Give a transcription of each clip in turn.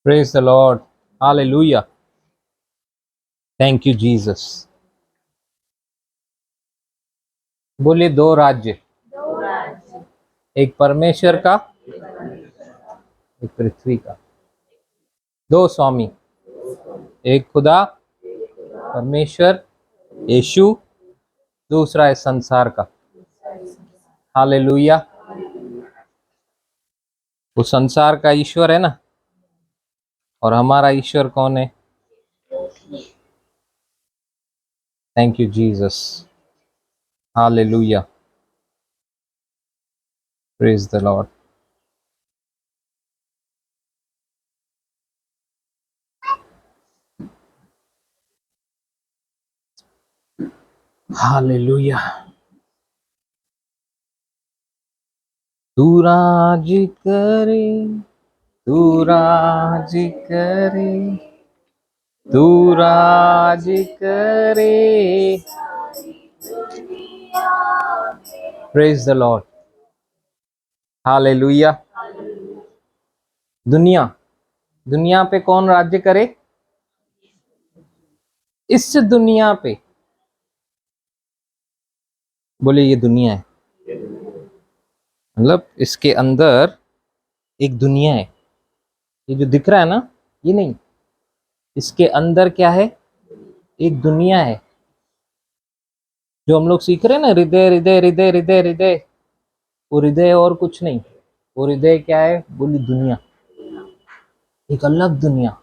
Praise the Lord. Hallelujah. Thank you, Jesus. बोलिए दो राज्य, एक परमेश्वर का, एक पृथ्वी का। दो स्वामी, एक खुदा परमेश्वर यीशु, दूसरा है संसार का। हालेलुया। वो संसार का ईश्वर है ना, और हमारा ईश्वर कौन है? Thank you Jesus. Hallelujah. Praise the Lord. Hallelujah. तू राज करे, तू राज करे, तू राज करे। Praise the Lord. हालेलुया। दुनिया, दुनिया पे कौन राज्य करे? इस दुनिया पे, बोले ये दुनिया है, मतलब इसके अंदर एक दुनिया है। ये जो दिख रहा है ना, ये नहीं, इसके अंदर क्या है? एक दुनिया है। जो हम लोग सीख रहे हैं ना, हृदय हृदय हृदय हृदय हृदय, वो हृदय और कुछ नहीं। वो हृदय क्या है? बोली दुनिया, एक अलग दुनिया।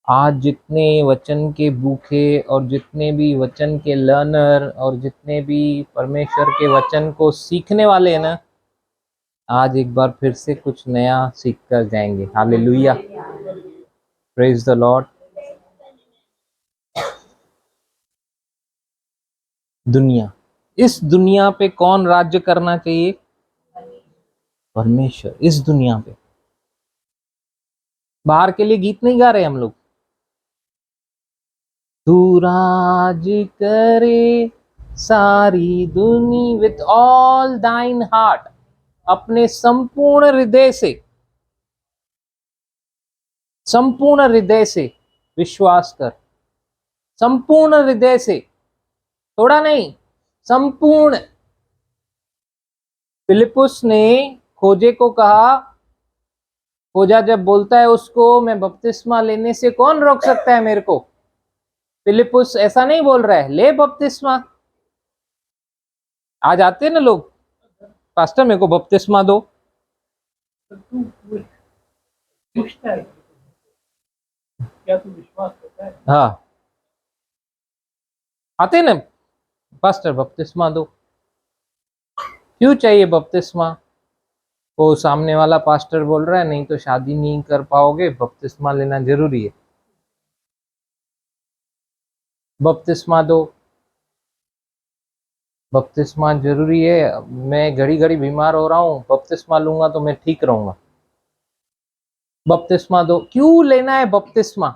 आज जितने वचन के भूखे और जितने भी वचन के लर्नर और जितने भी परमेश्वर के वचन को सीखने वाले हैं ना, आज एक बार फिर से कुछ नया सीख कर जाएंगे। हालेलुया। Praise the Lord. दुनिया, इस दुनिया पे कौन राज्य करना चाहिए? परमेश्वर। इस दुनिया पे बाहर के लिए गीत नहीं गा रहे हम लोग। तू राज करे सारी दुनिया विथ ऑल दाइन हार्ट, अपने संपूर्ण हृदय से, संपूर्ण हृदय से विश्वास कर। संपूर्ण हृदय से, थोड़ा नहीं, संपूर्ण। फिलिपुस ने खोजे को कहा, खोजा जब बोलता है उसको, मैं बपतिस्मा लेने से कौन रोक सकता है मेरे को? फिलिपुस ऐसा नहीं बोल रहा है, ले बपतिस्मा। आज आते हैं ना लोग, पास्टर मेरे को बपतिस्मा दो। क्या तू विश्वास करता है? हाँ, आते ना, पास्टर बपतिस्मा दो। क्यों चाहिए बपतिस्मा? वो सामने वाला पास्टर बोल रहा है नहीं तो शादी नहीं कर पाओगे, बपतिस्मा लेना जरूरी है, बपतिस्मा दो। बपतिस्मा जरूरी है। मैं घड़ी घड़ी बीमार हो रहा हूँ, बपतिस्मा लूंगा तो मैं ठीक रहूंगा। बपतिस्मा दो। क्यों लेना है बपतिस्मा?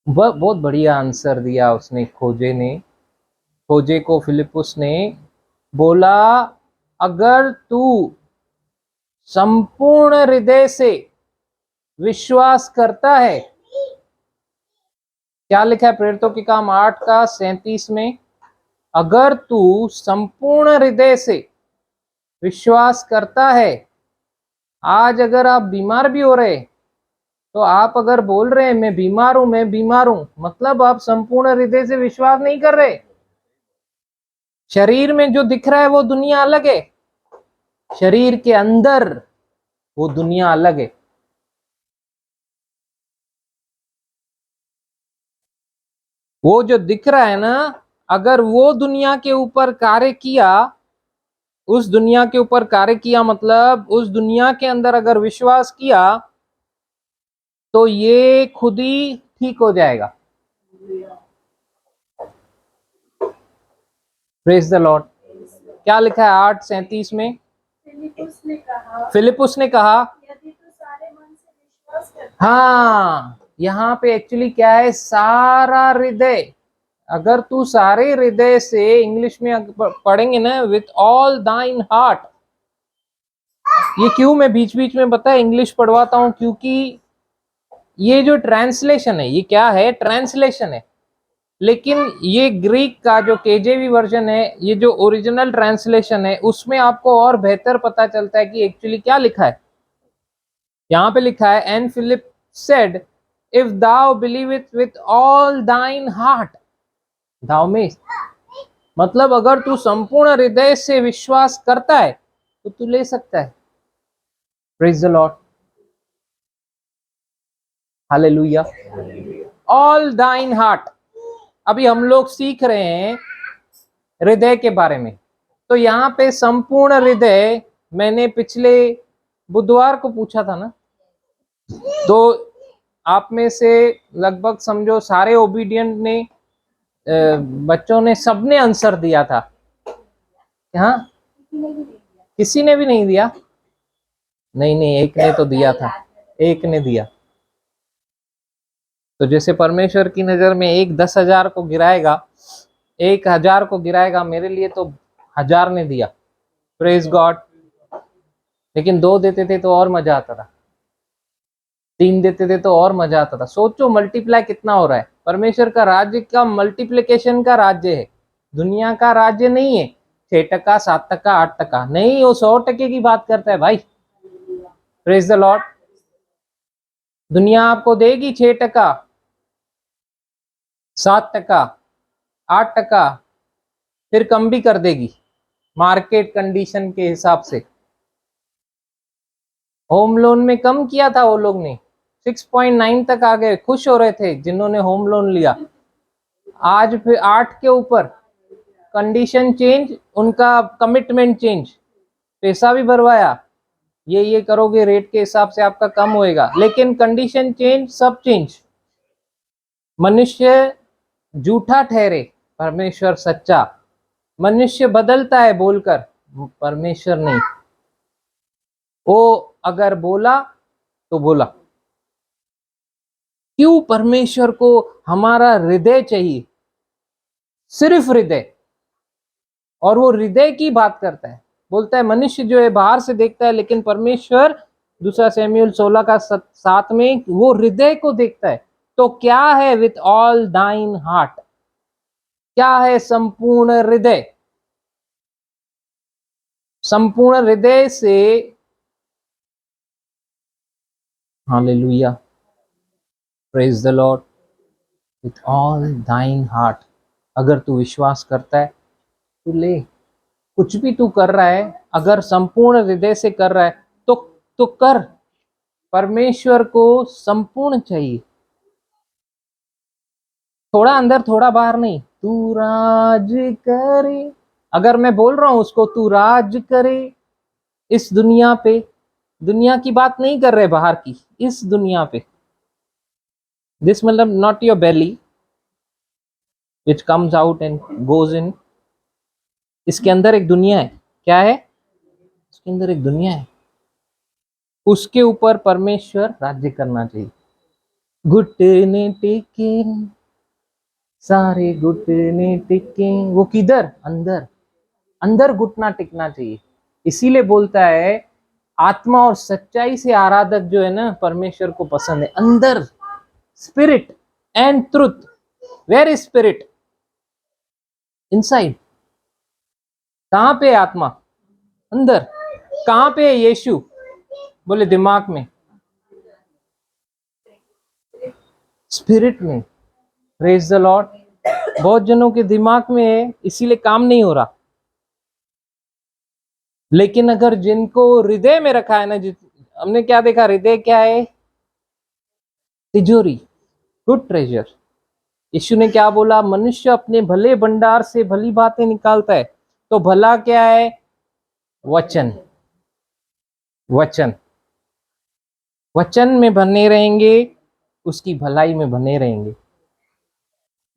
बहुत बढ़िया आंसर दिया उसने, खोजे ने। खोजे को फिलिपुस ने बोला, अगर तू संपूर्ण हृदय से विश्वास करता है, क्या लिखा है प्रेरितों के काम 8:37 में? अगर तू संपूर्ण हृदय से विश्वास करता है। आज अगर आप बीमार भी हो रहे, तो आप अगर बोल रहे हैं मैं बीमार हूं, मैं बीमार हूं, मतलब आप संपूर्ण हृदय से विश्वास नहीं कर रहे। शरीर में जो दिख रहा है वो दुनिया अलग है, शरीर के अंदर वो दुनिया अलग है। वो जो दिख रहा है ना, अगर वो दुनिया के ऊपर कार्य किया, उस दुनिया के ऊपर कार्य किया, मतलब उस दुनिया के अंदर अगर विश्वास किया, तो ये खुद ही ठीक हो जाएगा। Praise the Lord. क्या लिखा है 8:37 में? फिलिपुस ने कहा यदि तू सारे मन से विश्वास करता है। हाँ, यहाँ पे एक्चुअली क्या है? सारा हृदय। अगर तू सारे हृदय से, इंग्लिश में पढ़ेंगे ना, विथ ऑल दाइन हार्ट, ये क्यों मैं बीच बीच में पता है इंग्लिश पढ़वाता हूँ, क्योंकि ये जो ट्रांसलेशन है ये क्या है, ट्रांसलेशन है, लेकिन ये ग्रीक का जो केजेवी वर्जन है, ये जो ओरिजिनल ट्रांसलेशन है, उसमें आपको और बेहतर पता चलता है कि एक्चुअली क्या लिखा है। यहाँ पे लिखा है and Philip said if thou believe it with all thine heart, thou में मतलब अगर तू संपूर्ण हृदय से विश्वास करता है तो तू ले सकता है। Praise the Lord, hallelujah. All thine heart, अभी हम लोग सीख रहे हैं हृदय के बारे में, तो यहाँ पे संपूर्ण हृदय मैंने पिछले बुधवार को पूछा था ना, तो आप में से लगभग समझो सारे ओबीडियंट ने बच्चों ने सबने आंसर दिया था। हाँ, किसी ने भी नहीं दिया? नहीं नहीं, एक ने तो दिया था, एक ने दिया। तो जैसे परमेश्वर की नजर में एक 10,000 को गिराएगा, 1,000 को गिराएगा, मेरे लिए तो 1,000 ने दिया। Praise God. लेकिन 2 देते थे तो और मजा आता था, 3 देते थे तो और मजा आता था। सोचो मल्टीप्लाई कितना हो रहा है। परमेश्वर का राज्य का मल्टीप्लिकेशन का राज्य है, दुनिया का राज्य नहीं है। 6%, 7%, 8% नहीं, वो 100% की बात करता है भाई। Praise the Lord. दुनिया आपको देगी 6%, 7%, 8%, फिर कम भी कर देगी मार्केट कंडीशन के हिसाब से। होम लोन में कम किया था वो लोग ने, 6.9 तक आ गए, खुश हो रहे थे जिन्होंने होम लोन लिया। आज फिर 8 के ऊपर, कंडीशन चेंज, उनका कमिटमेंट चेंज, पैसा भी भरवाया, ये करोगे रेट के हिसाब से आपका कम होएगा, लेकिन कंडीशन चेंज, सब चेंज। मनुष्य झूठा ठहरे, परमेश्वर सच्चा। मनुष्य बदलता है बोलकर, परमेश्वर नहीं। वो अगर बोला तो बोला। क्यों? परमेश्वर को हमारा हृदय चाहिए, सिर्फ हृदय। और वो हृदय की बात करता है, बोलता है मनुष्य जो है बाहर से देखता है, लेकिन परमेश्वर 2 शमूएल 16 का 7 में वो हृदय को देखता है। तो क्या है विथ ऑल दाइन हार्ट? क्या है संपूर्ण हृदय? संपूर्ण हृदय से, hallelujah, praise the Lord, with all thine heart. अगर तू विश्वास करता है तू ले। कुछ भी तू कर रहा है अगर संपूर्ण हृदय से कर रहा है तो कर। परमेश्वर को संपूर्ण चाहिए, थोड़ा अंदर थोड़ा बाहर नहीं। तू राज करे, अगर मैं बोल रहा हूं उसको तू राज करे इस दुनिया पे, दुनिया की बात नहीं कर रहे बाहर की, इस दुनिया पे। दिस मतलब not your belly which comes out and goes in. इसके अंदर एक दुनिया है। क्या है? इसके अंदर एक दुनिया है, उसके ऊपर परमेश्वर राज्य करना चाहिए। घुटने टेके, सारे घुटने टेके, वो किधर? अंदर। अंदर घुटना टिकना चाहिए। इसीलिए बोलता है आत्मा और सच्चाई से आराधक जो है ना, परमेश्वर को पसंद है। अंदर, spirit and truth. Where is spirit? Inside. कहां पे है आत्मा? अंदर। कहां पे है यीशु? बोले दिमाग में, स्पिरिट में। Praise the Lord. बहुत जनों के दिमाग में है, इसीलिए काम नहीं हो रहा। लेकिन अगर जिनको हृदय में रखा है ना, हमने क्या देखा? हृदय क्या है? तिजोरी, गुड ट्रेजर। यीशु ने क्या बोला? मनुष्य अपने भले भंडार से भली बातें निकालता है। तो भला क्या है? वचन। वचन, वचन में बने रहेंगे, उसकी भलाई में बने रहेंगे।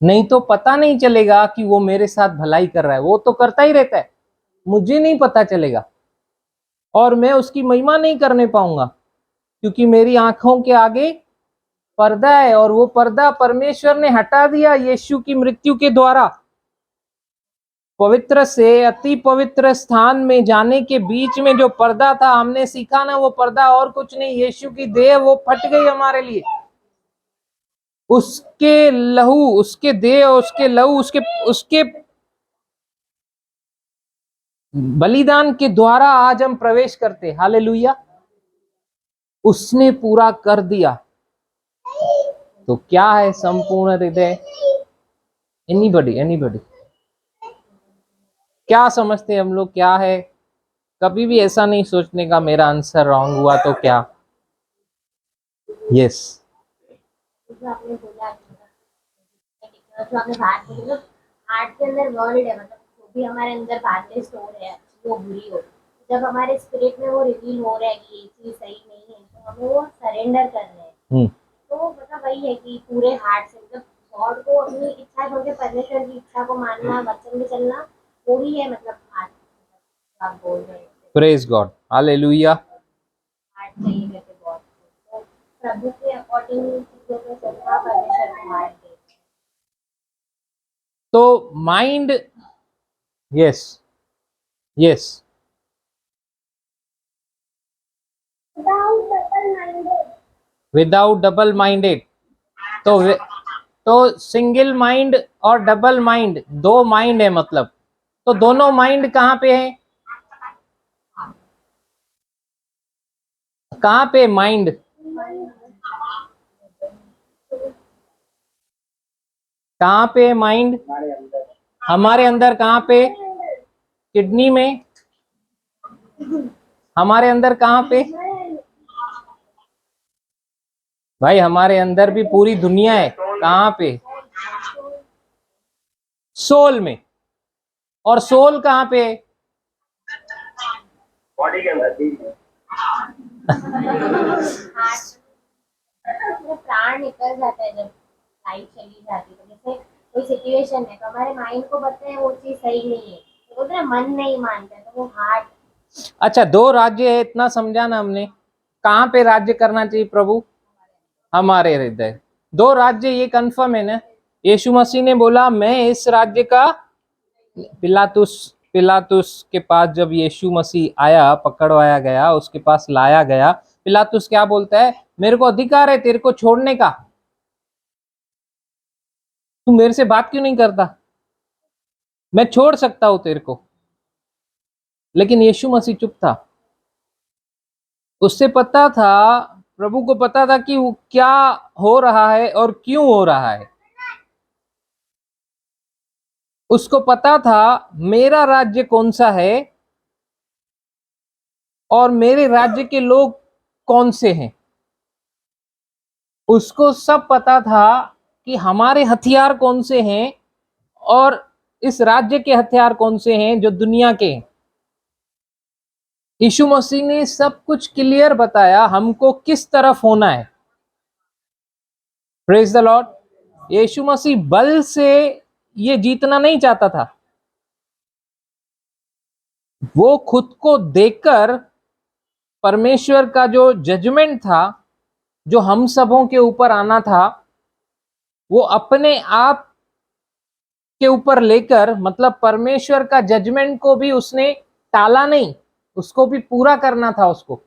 नहीं तो पता नहीं चलेगा कि वो मेरे साथ भलाई कर रहा है। वो तो करता ही रहता है, मुझे नहीं पता चलेगा, और मैं उसकी महिमा नहीं करने पाऊंगा, क्योंकि मेरी आंखों के आगे पर्दा है, और वो पर्दा परमेश्वर ने हटा दिया यीशु की मृत्यु के द्वारा। पवित्र से अति पवित्र स्थान में जाने के बीच में जो पर्दा था, हमने सीखा ना, वो पर्दा और कुछ नहीं, यीशु की देह वो फट गई हमारे लिए। उसके लहू, उसके देह, उसके लहू, उसके उसके बलिदान के द्वारा आज हम प्रवेश करते। हालेलुया। उसने पूरा कर दिया। तो क्या है संपूर्ण हृदय? एनीबडी एनीबडी क्या समझते हैं हम लोग, क्या है? कभी भी ऐसा नहीं सोचने का मेरा आंसर रॉन्ग हुआ तो क्या। यस। जो आपने बोला, जो आपने बात बोली ना, हार्ट के अंदर वर्ल्ड है, मतलब जो भी हमारे अंदर बातें स्टोर है, अच्छी हो बुरी हो, जब हमारे स्पिरिट में वो रिवील हो रहा है कि ये चीज सही नहीं है, तो हमें वो सरेंडर कर रहे हैं। तो मतलब वही है कि पूरे हार्ट से, मतलब गॉड को अपनी इच्छा छोड़ के परमेश्वर की इच्छा को मानना, वचन में चलना, वो ही है मतलब हार्ट, आप बोल रहे हैं। Praise God, hallelujah. हार्ट चाहिए करके गॉड को, तो प्रभु के अकॉर्डिंग चीजों में चलना परमेश्वर को हार्ट दे। तो mind, yes yes, without double minded. तो सिंगल माइंड और डबल माइंड, दो माइंड है मतलब। तो दोनों माइंड कहाँ पे है? कहाँ पे माइंड? कहाँ पे माइंड? हमारे अंदर। कहाँ पे? किडनी में। हमारे अंदर कहाँ पे? भाई हमारे अंदर भी पूरी दुनिया है। कहाँ पे? सोल में। और सोल कहाँ पे है? बॉडी के अंदर प्राण निकल जाता है जब लाइफ चली जाती है। तो जैसे कोई सिचुएशन है तो हमारे माइंड को पता है वो चीज सही नहीं है, तो बोलते हैं मन नहीं मानता है, तो वो हार्ट। अच्छा, दो राज्य है, इतना समझा ना हमने। कहाँ पे राज्य करना चाहिए प्रभु? हमारे हृदय। दो राज्य, ये कंफर्म है ना? यीशु मसीह ने बोला मैं इस राज्य का, पिलातुस पिलातुस के पास जब यीशु मसीह आया, पकड़वाया गया, उसके पास लाया गया, पिलातुस क्या बोलता है? मेरे को अधिकार है तेरे को छोड़ने का, तू मेरे से बात क्यों नहीं करता? मैं छोड़ सकता हूं तेरे को। लेकिन यीशु मसीह चुप था। उससे पता था, प्रभु को पता था कि वो क्या हो रहा है और क्यों हो रहा है। उसको पता था मेरा राज्य कौन सा है और मेरे राज्य के लोग कौन से हैं। उसको सब पता था कि हमारे हथियार कौन से हैं और इस राज्य के हथियार कौन से हैं जो दुनिया के हैं। यीशु मसीह ने सब कुछ क्लियर बताया हमको किस तरफ होना है। Praise the lord. Yeshu Masih बल से ये जीतना नहीं चाहता था। वो खुद को देकर परमेश्वर का जो जजमेंट था, जो हम सबों के ऊपर आना था, वो अपने आप के ऊपर लेकर, मतलब परमेश्वर का जजमेंट को भी उसने टाला नहीं, उसको भी पूरा करना था उसको।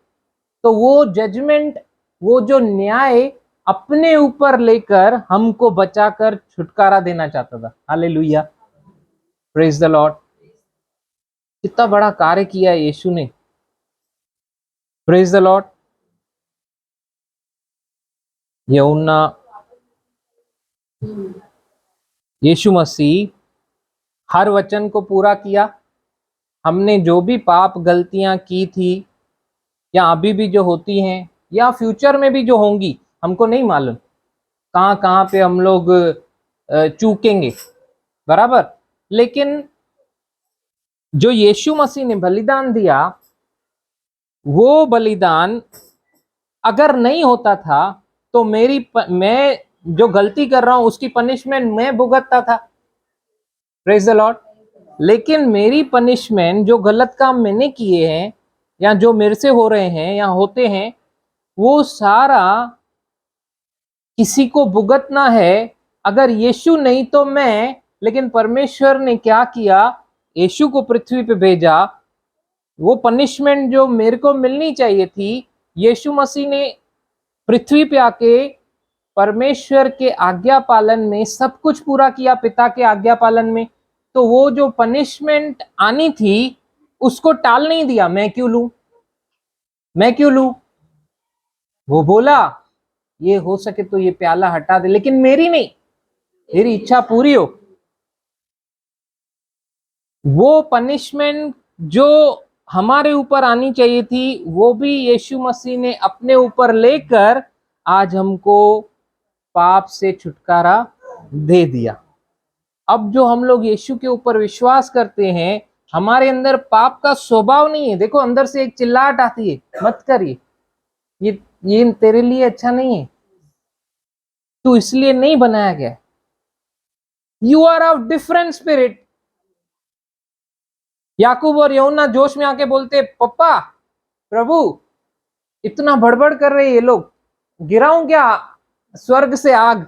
तो वो जजमेंट, वो जो न्याय अपने ऊपर लेकर हमको बचाकर छुटकारा देना चाहता था। Hallelujah, praise the Lord. कितना बड़ा कार्य किया है यीशु ने। Praise the Lord. यूहन्ना, यीशु मसीह हर वचन को पूरा किया। हमने जो भी पाप गलतियां की थी, या अभी भी जो होती हैं, या फ्यूचर में भी जो होंगी, हमको नहीं मालूम कहाँ कहाँ पे हम लोग चूकेंगे, बराबर। लेकिन जो यीशु मसीह ने बलिदान दिया, वो बलिदान अगर नहीं होता था तो मैं जो गलती कर रहा हूं उसकी पनिशमेंट मैं भुगतता था। Praise the Lord. लेकिन मेरी पनिशमेंट, जो गलत काम मैंने किए हैं या जो मेरे से हो रहे हैं या होते हैं, वो सारा किसी को भुगतना है। अगर यीशु नहीं तो मैं, लेकिन परमेश्वर ने क्या किया? यीशु को पृथ्वी पे भेजा, वो पनिशमेंट जो मेरे को मिलनी चाहिए थी, यीशु मसीह ने पृथ्वी पे आके परमेश्वर के आज्ञा पालन में सब कुछ पूरा किया, पिता के आज्ञा पालन में। तो वो जो पनिशमेंट आनी थी उसको टाल नहीं दिया। मैं क्यों लूं, मैं क्यों लूं? वो बोला ये हो सके तो ये प्याला हटा दे, लेकिन मेरी नहीं, तेरी इच्छा पूरी हो। वो पनिशमेंट जो हमारे ऊपर आनी चाहिए थी वो भी यीशु मसीह ने अपने ऊपर लेकर आज हमको पाप से छुटकारा दे दिया। अब जो हम लोग यीशु के ऊपर विश्वास करते हैं, हमारे अंदर पाप का स्वभाव नहीं है। देखो अंदर से एक चिल्लाहट आती है, मत करिए, ये तेरे लिए अच्छा नहीं है, तू इसलिए नहीं बनाया गया। You are of different spirit. Yakub और यूहन्ना जोश में आके बोलते, पप्पा प्रभु इतना बड़बड़ कर रहे ये लोग, गिराऊं क्या स्वर्ग से आग,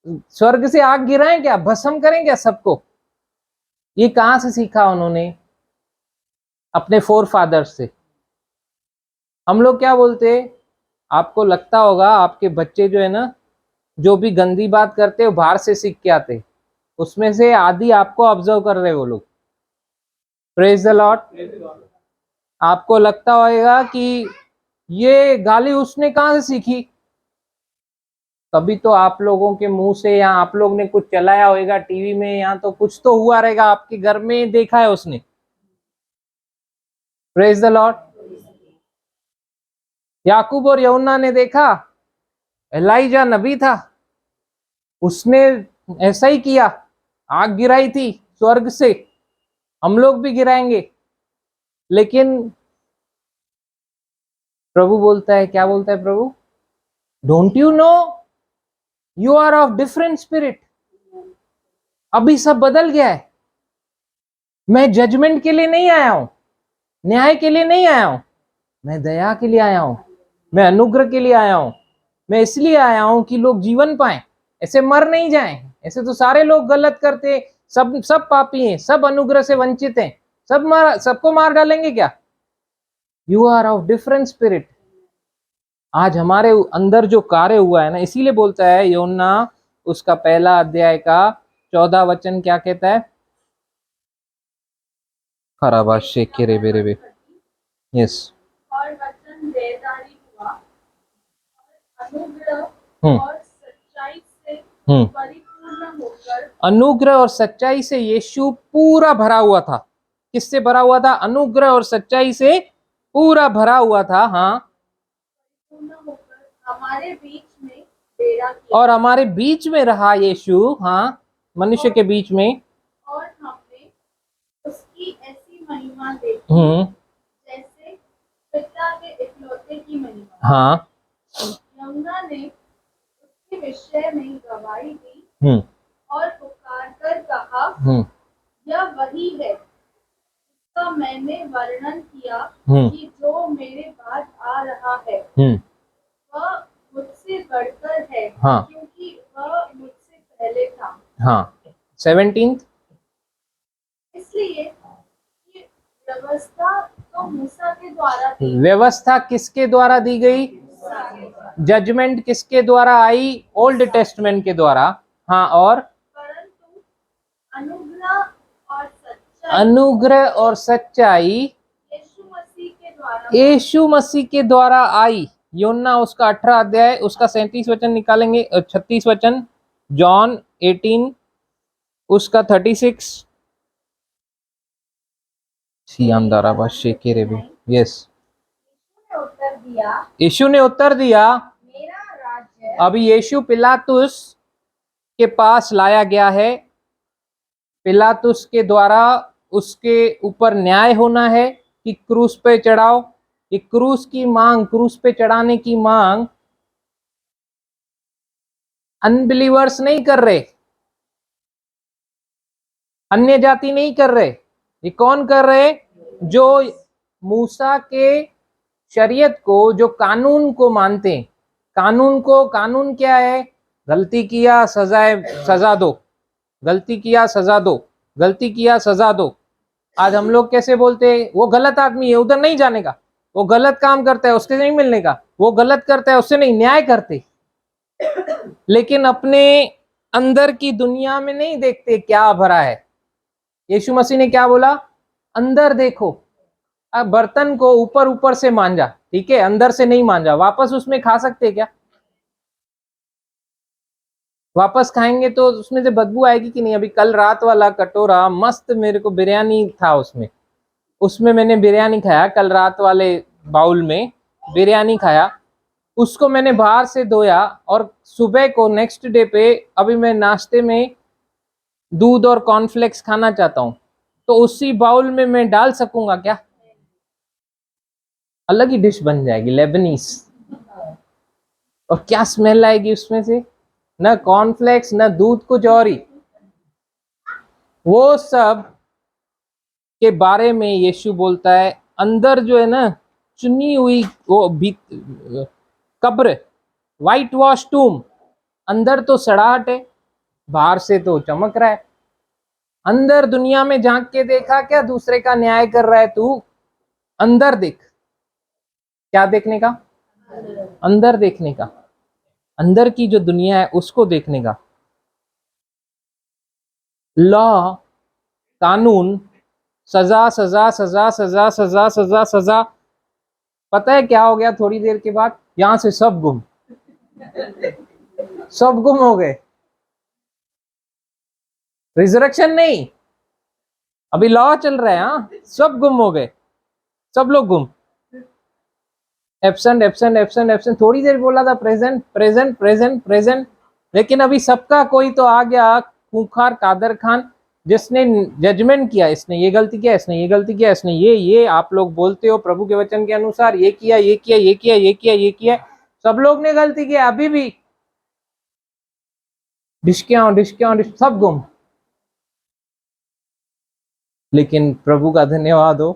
स्वर्ग से आग गिराएं क्या, भस्म करें क्या सबको? ये कहां से सीखा उन्होंने? अपने फोर फादर्स से। हम लोग क्या बोलते, आपको लगता होगा आपके बच्चे जो है ना, जो भी गंदी बात करते वो बाहर से सीख के आते, उसमें से आधी आपको ऑब्जर्व कर रहे वो लोग। Praise the Lord. आपको लगता होगा कि ये गाली उसने कहां से सीखी, कभी तो आप लोगों के मुंह से या आप लोग ने कुछ चलाया होगा टीवी में, या तो कुछ तो हुआ रहेगा आपके घर में, देखा है उसने। Praise the Lord. याकूब और यूहन्ना ने देखा, एलाइजा नबी था, उसने ऐसा ही किया, आग गिराई थी स्वर्ग से, हम लोग भी गिराएंगे। लेकिन प्रभु बोलता है, क्या बोलता है प्रभु? Don't you know you are of different spirit. अभी सब बदल गया है। मैं जजमेंट के लिए नहीं आया हूं, न्याय के लिए नहीं आया हूं, मैं दया के लिए आया हूं, मैं अनुग्रह के लिए आया हूं। मैं इसलिए आया हूं कि लोग जीवन पाएं, ऐसे मर नहीं जाएं। ऐसे तो सारे लोग गलत करते, सब पापी हैं, सब अनुग्रह से वंचित हैं, सबको मार डालेंगे क्या? You are of different spirit. आज हमारे अंदर जो कार्य हुआ है ना, इसीलिए बोलता है यूहन्ना उसका पहला अध्याय का 14 वचन क्या कहता है? खराबा शेखे रे बेरे बे। यस। और वचन देहधारी हुआ, अनुग्रह हम्म और सच्चाई से हम्म परिपूर्ण होकर, अनुग्रह और सच्चाई से यीशु पूरा भरा हुआ था। किससे भरा हुआ था? अनुग्रह और सच्चाई से पूरा भरा हुआ था। हाँ। पूर्ण होकर हमारे बीच में डेरा किया, और हमारे बीच में रहा यीशु। हाँ, मनुष्य के बीच में। और हमने उसकी ऐसी महिमा देखी जैसे पिता के इकलौते की महिमा। हाँ। यूहन्ना ने उसके विषय में गवाही दी और पुकार कर कहा, यह वही है जिसका मैंने वर्णन किया कि जो मेरे बाद आ रहा है वह मुझसे बढ़कर है, हाँ। क्योंकि वह मुझसे पहले था। हाँ। 17 इसलिए ये व्यवस्था तो मूसा के द्वारा थी, व्यवस्था किसके द्वारा दी गई? जजमेंट किसके द्वारा आई? ओल्ड टेस्टमेंट के द्वारा। हाँ। और परंतु अनुग्रह और सच्चाई अनुग्रह और सच्चाई यीशु मसीह के द्वारा आई। यूहन्ना उसका 18 अध्याय उसका 37 वचन निकालेंगे, 36 वचन। जॉन 18 उसका 36। यस। उत्तर दिया, यीशु ने उत्तर दिया, मेरा राज्य अभी यीशु पिलातुस के पास लाया गया है। पिलातुस के द्वारा उसके ऊपर न्याय होना है कि क्रूस पे चढ़ाओ। ये क्रूस की मांग, क्रूस पे चढ़ाने की मांग अनबिलीवर्स नहीं कर रहे, अन्य जाति नहीं कर रहे। ये कौन कर रहे? जो मूसा के शरीयत को, जो कानून को मानते हैं। कानून क्या है? गलती किया सजा दो, गलती किया सजा दो, गलती किया सजा दो। आज हम लोग कैसे बोलते हैं, वो गलत आदमी है, उधर नहीं जाने का, वो गलत काम करता है, उसके नहीं मिलने का, वो गलत करता है, उससे नहीं, न्याय करते। लेकिन अपने अंदर की दुनिया में नहीं देखते क्या भरा है। यीशु मसीह ने क्या बोला, अंदर देखो। अब बर्तन को ऊपर ऊपर से मांजा, ठीक है, अंदर से नहीं मांजा, वापस उसमें खा सकते क्या? वापस खाएंगे तो उसमें से बदबू आएगी कि नहीं? अभी कल रात वाला कटोरा मस्त, मेरे को बिरयानी था उसमें, उसमें मैंने बिरयानी खाया, कल रात वाले बाउल में बिरयानी खाया, उसको मैंने बाहर से धोया, और सुबह को नेक्स्ट डे पे अभी मैं नाश्ते में दूध और कॉर्नफ्लेक्स खाना चाहता हूं, तो उसी बाउल में मैं डाल सकूंगा क्या? अलग ही डिश बन जाएगी, लेबनीज। और क्या स्मेल आएगी उसमें से, न कॉर्नफ्लेक्स न दूध, कुछ और ही। वो सब के बारे में यीशु बोलता है, अंदर जो है ना, चुनी हुई वो भी कब्र, वाइट वॉश टूम, अंदर तो सड़ाहट है, बाहर से तो चमक रहा है। अंदर दुनिया में झांक के देखा क्या, दूसरे का न्याय कर रहा है तू? अंदर देख। क्या देखने का? अंदर देखने का, अंदर की जो दुनिया है उसको देखने का। लॉ, कानून, सजा सजा सजा सजा सजा सजा सजा, पता है क्या हो गया? थोड़ी देर के बाद यहां से सब गुम, सब गुम हो गए। रिजरेक्शन नहीं, अभी लॉ चल रहा है, हाँ, सब गुम हो गए, सब लोग गुम। एब्सेंट एब्सेंट एब्सेंट एब्सेंट, थोड़ी देर बोला था प्रेजेंट प्रेजेंट प्रेजेंट प्रेजेंट, लेकिन अभी सबका कोई तो आ गया, खूंखार कादर खान, जिसने जजमेंट किया, इसने ये गलती किया, इसने ये गलती किया, इसने ये आप लोग बोलते हो प्रभु के वचन के अनुसार ये किया ये किया ये किया ये किया ये किया, सब लोग ने गलती किया, अभी भी डिस्क्यां सब गुम। लेकिन प्रभु का धन्यवाद हो,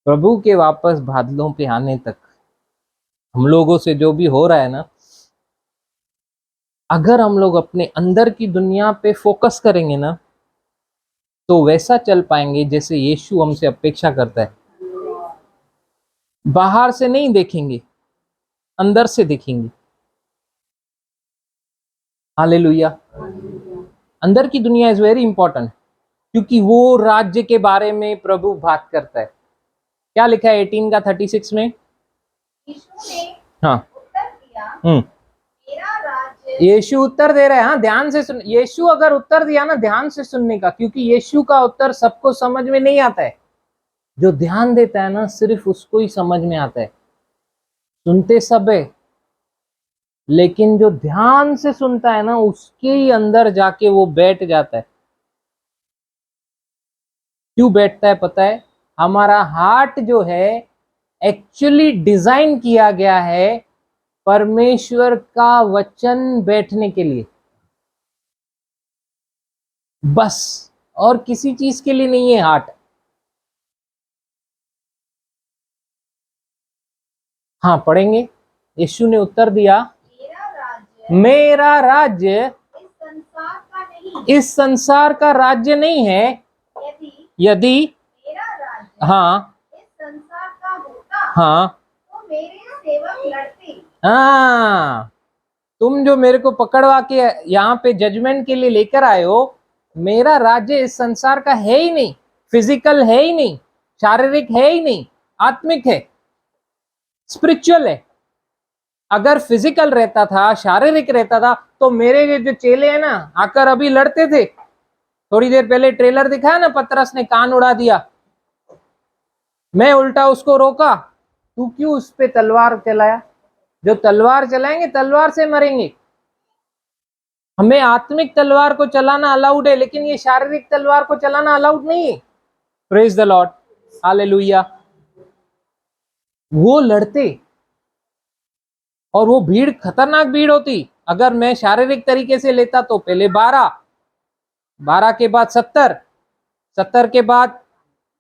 प्रभु के वापस बादलों पे आने तक हम लोगों से जो भी हो रहा है ना, अगर हम लोग अपने अंदर की दुनिया पे फोकस करेंगे ना, तो वैसा चल पाएंगे जैसे यीशु हमसे अपेक्षा करता है। बाहर से नहीं देखेंगे, अंदर से देखेंगे। हालेलुया। अंदर की दुनिया इज वेरी इंपॉर्टेंट, क्योंकि वो राज्य के बारे में प्रभु बात करता है। क्या लिखा है 18 का 36 में? यीशु ने हाँ, उत्तर दिया, मेरा राज्य। यीशु उत्तर दे रहे हैं, हाँ, ध्यान से सुन। यीशु अगर उत्तर दिया ना, ध्यान से सुनने का, क्योंकि यीशु का उत्तर सबको समझ में नहीं आता है। जो ध्यान देता है ना, सिर्फ उसको ही समझ में आता है। सुनते सब है, लेकिन जो ध्यान से सुनता है ना, उसके ही अंदर जाके वो बैठ जाता है। क्यों बैठता है पता है? हमारा हार्ट जो है एक्चुअली डिजाइन किया गया है परमेश्वर का वचन बैठने के लिए, बस, और किसी चीज के लिए नहीं है हार्ट। हाँ, पढ़ेंगे। यीशु ने उत्तर दिया, मेरा राज्य इस संसार का नहीं, इस संसार का राज्य नहीं है। यदि मेरा राज्य हाँ इस संसार का होता, हाँ तो मेरे सेवक लड़ते। हाँ, तुम जो मेरे को पकड़वा के यहाँ पे जजमेंट के लिए लेकर आए हो, मेरा राज्य इस संसार का है ही नहीं, फिजिकल है ही नहीं, शारीरिक है ही नहीं, आत्मिक है, स्पिरिचुअल है। अगर फिजिकल रहता था, शारीरिक रहता था, तो मेरे जो चेले हैं ना, आकर अभी लड़ते थे। थोड़ी देर पहले ट्रेलर दिखाया ना, पतरस ने कान उड़ा दिया, मैं उल्टा उसको रोका, तू क्यों उस पे तलवार चलाया? जो तलवार चलाएंगे तलवार से मरेंगे। हमें आत्मिक तलवार को चलाना अलाउड है, लेकिन ये शारीरिक तलवार को चलाना अलाउड नहीं है। Praise the Lord, hallelujah. वो लड़ते, और वो भीड़ खतरनाक भीड़ होती। अगर मैं शारीरिक तरीके से लेता तो पहले 12, 12 के बाद 70, 70 के बाद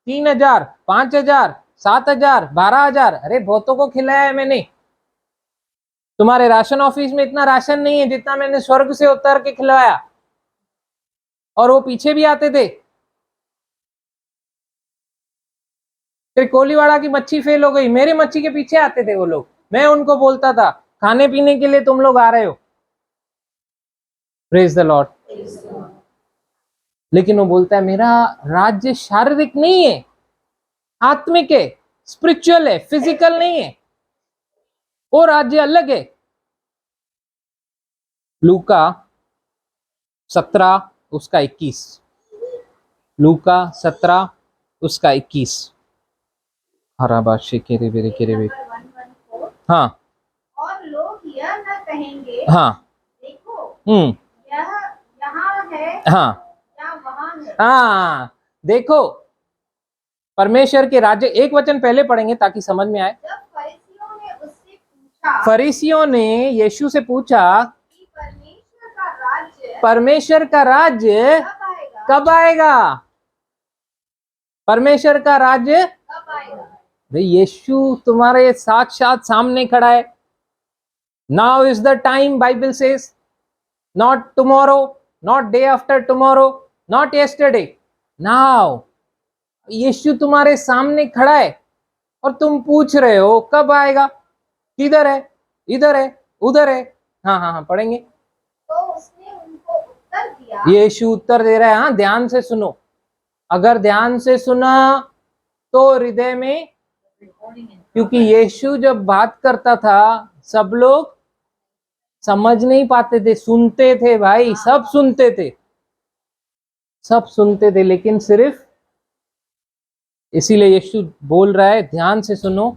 3000, 5000, 7000, 12000, अरे बहुतों को खिलाया है मैंने। तुम्हारे राशन ऑफिस में इतना राशन नहीं है जितना मैंने स्वर्ग से उतर के खिलवाया, और वो पीछे भी आते थे। त्रिकोलीवाड़ा की मच्छी फेल हो गई, मेरी मच्छी के पीछे आते थे वो लोग, मैं उनको बोलता था खाने पीने के लिए तुम लोग आ रहे हो, प्रेज द लॉर्ड। लेकिन वो बोलता है मेरा राज्य शारीरिक नहीं है, आत्मिक है, स्पिरिचुअल है, फिजिकल नहीं है, वो राज्य अलग है। लूका 17 उसका 21, लूका 17 उसका 21। हराबाशी केरे बेरे केरे बे। नंबर 114। हाँ और लोग यह न कहेंगे हाँ देखो हम्म यह यहाँ है हाँ या वहाँ है। हाँ, देखो परमेश्वर के राज्य, एक वचन पहले पढ़ेंगे ताकि समझ में आए। जब फरीसियों ने उससे पूछा फरीसियों ने यीशु से पूछा कि परमेश्वर का राज्य परमेश्वर का राज्य कब आएगा, कब आएगा, परमेश्वर का राज्य कब आएगा। भाई यीशु तुम्हारे साक्षात सामने खड़ा है। Now is the time, Bible says, not tomorrow, not day after tomorrow, not yesterday, now. Yeshu तुम्हारे सामने खड़ा है और तुम पूछ रहे हो कब आएगा, किधर है, इधर है, उधर है। हाँ हाँ हाँ पढ़ेंगे। तो उसने उनको उत्तर दिया, यीशु उत्तर दे रहा है, हाँ ध्यान से सुनो, अगर ध्यान से सुना तो हृदय में, क्योंकि यीशु जब बात करता था सब लोग समझ नहीं पाते थे, सुनते थे भाई, सब सुनते थे, सब सुनते थे, लेकिन सिर्फ, इसीलिए यीशु बोल रहा है ध्यान से सुनो,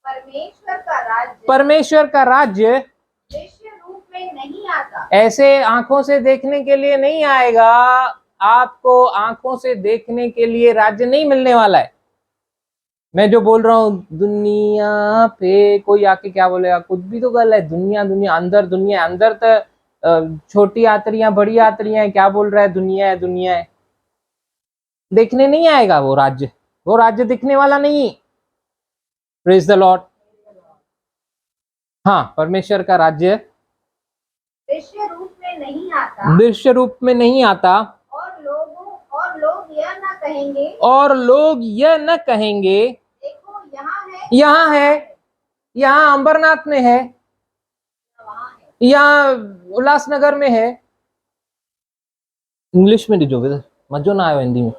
परमेश्वर का राज्य परमेश्वर का राज्य दृश्य रूप में नहीं आता, ऐसे आंखों से देखने के लिए नहीं आएगा। आपको आंखों से देखने के लिए राज्य नहीं मिलने वाला है। मैं जो बोल रहा हूँ दुनिया पे कोई आके क्या बोलेगा, कुछ भी तो गल है, दुनिया दुनिया अंदर, दुनिया अंदर तो छोटी यात्रियां बड़ी यात्रियां है, क्या बोल रहा है दुनिया है, दुनिया है, देखने नहीं आएगा वो राज्य, वो राज्य दिखने वाला नहीं। Praise the Lord. हाँ, परमेश्वर का राज्य दृश्य रूप में नहीं आता, दृश्य रूप में नहीं आता, और लोग यह न कहेंगे और लोग यह न कहेंगे देखो यहाँ है, यहाँ है, यहाँ अंबरनाथ में है, वहाँ है। यहाँ उल्लासनगर में है। इंग्लिश में दीजो बेटा, मजो ना आयो हिंदी में।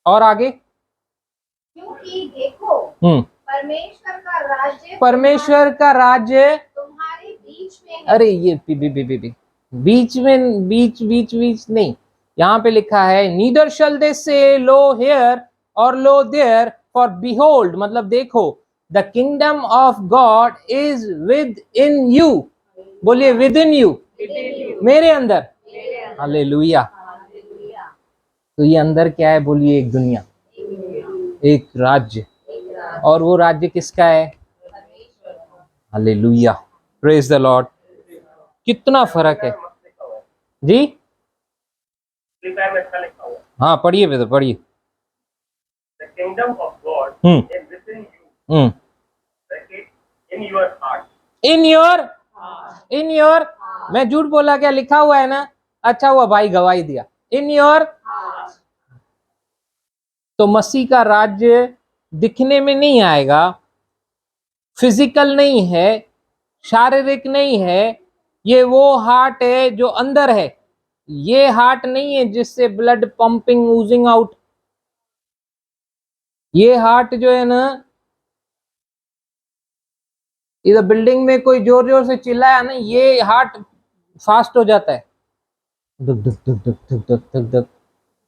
और आगे, क्योंकि देखो परमेश्वर का राज्य परमेश्वर का राज्य तुम्हारे बीच में है। अरे ये बीच में, बीच बीच बीच नहीं, यहाँ पे लिखा है नीदर शल दे से लो हियर और लो देयर, फॉर बिहोल्ड, मतलब देखो, the kingdom of God is with in you. बोलिए विद इन यू, मेरे अंदर। हालेलुया। तो ये अंदर क्या है, बोलिए एक दुनिया, एक राज्य, और वो राज्य किसका है, हालेलुया, प्रेज द लॉर्ड। कितना फर्क है जी। हाँ पढ़िए बेटा पढ़िए। The kingdom of God Hmm. is within you, okay, in your heart. In your, मैं झूठ बोला क्या, लिखा हुआ है ना, अच्छा हुआ भाई गवाही दिया, इन योर। तो मसीह का राज्य दिखने में नहीं आएगा, फिजिकल नहीं है, शारीरिक नहीं है, ये वो हार्ट है जो अंदर है, ये हार्ट नहीं है जिससे ब्लड पंपिंग ऊजिंग आउट। ये हार्ट जो है ना, इधर बिल्डिंग में कोई जोर जोर से चिल्लाया ना, ये हार्ट फास्ट हो जाता है, धक धक धक धक धक धक धक धक।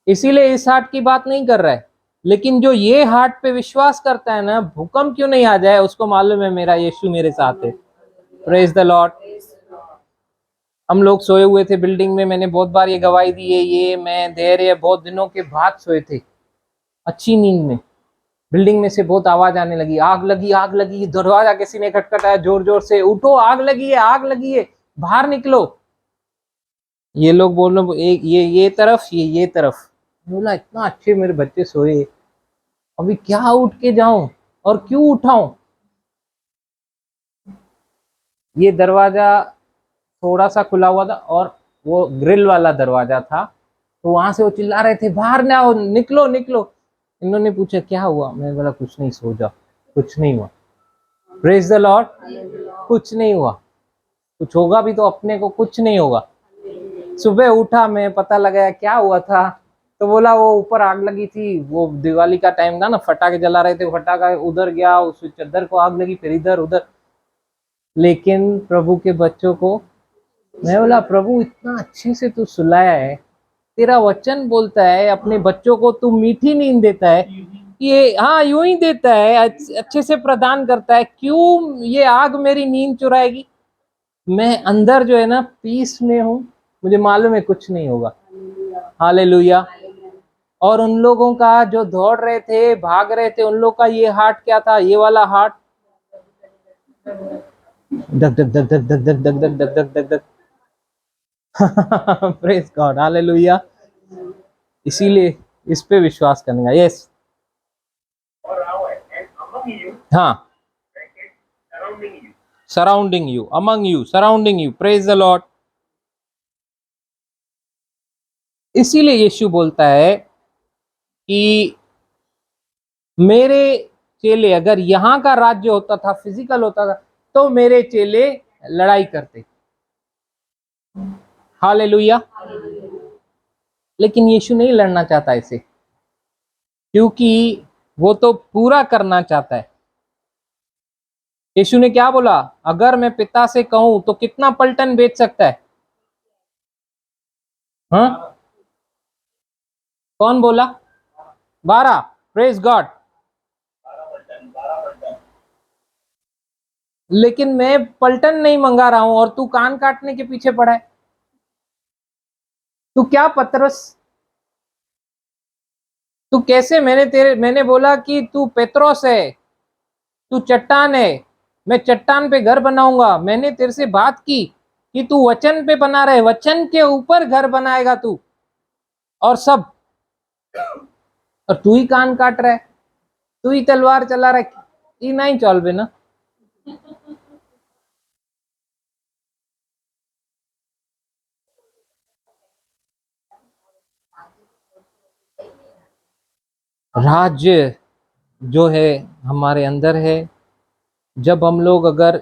इसीलिए इस हार्ट की बात नहीं कर रहा है, लेकिन जो ये हार्ट पे विश्वास करता है ना, भूकंप क्यों नहीं आ जाए, उसको मालूम है मेरा यीशु मेरे साथ है। Praise the Lord. हम लोग सोए हुए थे बिल्डिंग में, मैंने बहुत बार ये गवाही दी है, ये मैं धैर्य बहुत दिनों के बाद सोए थे अच्छी नींद में, बिल्डिंग में से बहुत आवाज आने लगी, आग लगी, आग लगी, दरवाजा किसी ने खटखटाया जोर जोर से, उठो आग लगी है, आग लगी है, बाहर निकलो। ये लोग बोल रहे एक ये तरफ, ये तरफ। बोला इतना अच्छे मेरे बच्चे सोए, अभी क्या उठ के जाऊं और क्यों उठाऊं। ये दरवाजा थोड़ा सा खुला हुआ था और वो ग्रिल वाला दरवाजा था, तो वहां से वो चिल्ला रहे थे बाहर ना आओ, निकलो निकलो। इन्होंने पूछा क्या हुआ, मैं बोला कुछ नहीं, सो जाओ, कुछ नहीं हुआ। Praise the Lord. कुछ नहीं हुआ। कुछ होगा भी तो अपने को कुछ नहीं होगा। सुबह उठा मैं, पता लगाया क्या हुआ था, तो बोला वो ऊपर आग लगी थी, वो दिवाली का टाइम था ना, फटाके जला रहे थे, फटाका उधर गया, उस चद्दर को आग लगी, फिर इधर उधर। लेकिन प्रभु के बच्चों को मैं बोला प्रभु इतना अच्छे से तू सुलाया है, तेरा वचन बोलता है अपने बच्चों को तू मीठी नींद देता है, ये हाँ यूं ही देता है, अच्छे से प्रदान करता है, क्यों ये आग मेरी नींद चुराएगी। मैं अंदर जो है ना पीस में हूँ, मुझे मालूम है कुछ नहीं होगा। हालेलुया। और उन लोगों का जो दौड़ रहे थे, भाग रहे थे, उन लोग का ये हार्ट क्या था, ये वाला हार्ट धक धक धक धक धक धक धक धक धक धक धक। Praise God, hallelujah. इसीलिए इस पे विश्वास करने का। Yes, or around and among you, हाँ, bracket, surrounding you. Surrounding you, among you, surrounding you. Praise the Lord. इसीलिए यीशु बोलता है कि मेरे चेले, अगर यहाँ का राज्य होता था, फिजिकल होता था, तो मेरे चेले लड़ाई करते। हालेलुया। लेकिन यीशु नहीं लड़ना चाहता इसे, क्योंकि वो तो पूरा करना चाहता है। यीशु ने क्या बोला, अगर मैं पिता से कहूं तो कितना पलटन बेच सकता है? हाँ, कौन बोला? 12। Praise God. लेकिन मैं पलटन नहीं मंगा रहा हूं और तू कान काटने के पीछे पड़ा है। तू क्या पतरस, तू कैसे, मैंने बोला कि तू पेत्रोस है, तू चट्टान है, मैं चट्टान पे घर बनाऊंगा। मैंने तेरे से बात की कि तू वचन पे बना रहे, वचन के ऊपर घर बनाएगा तू, और सब, और तू ही कान काट रहा है, तू ही तलवार चला रहा है। ये नहीं चलबे ना। राज्य जो है हमारे अंदर है। जब हम लोग अगर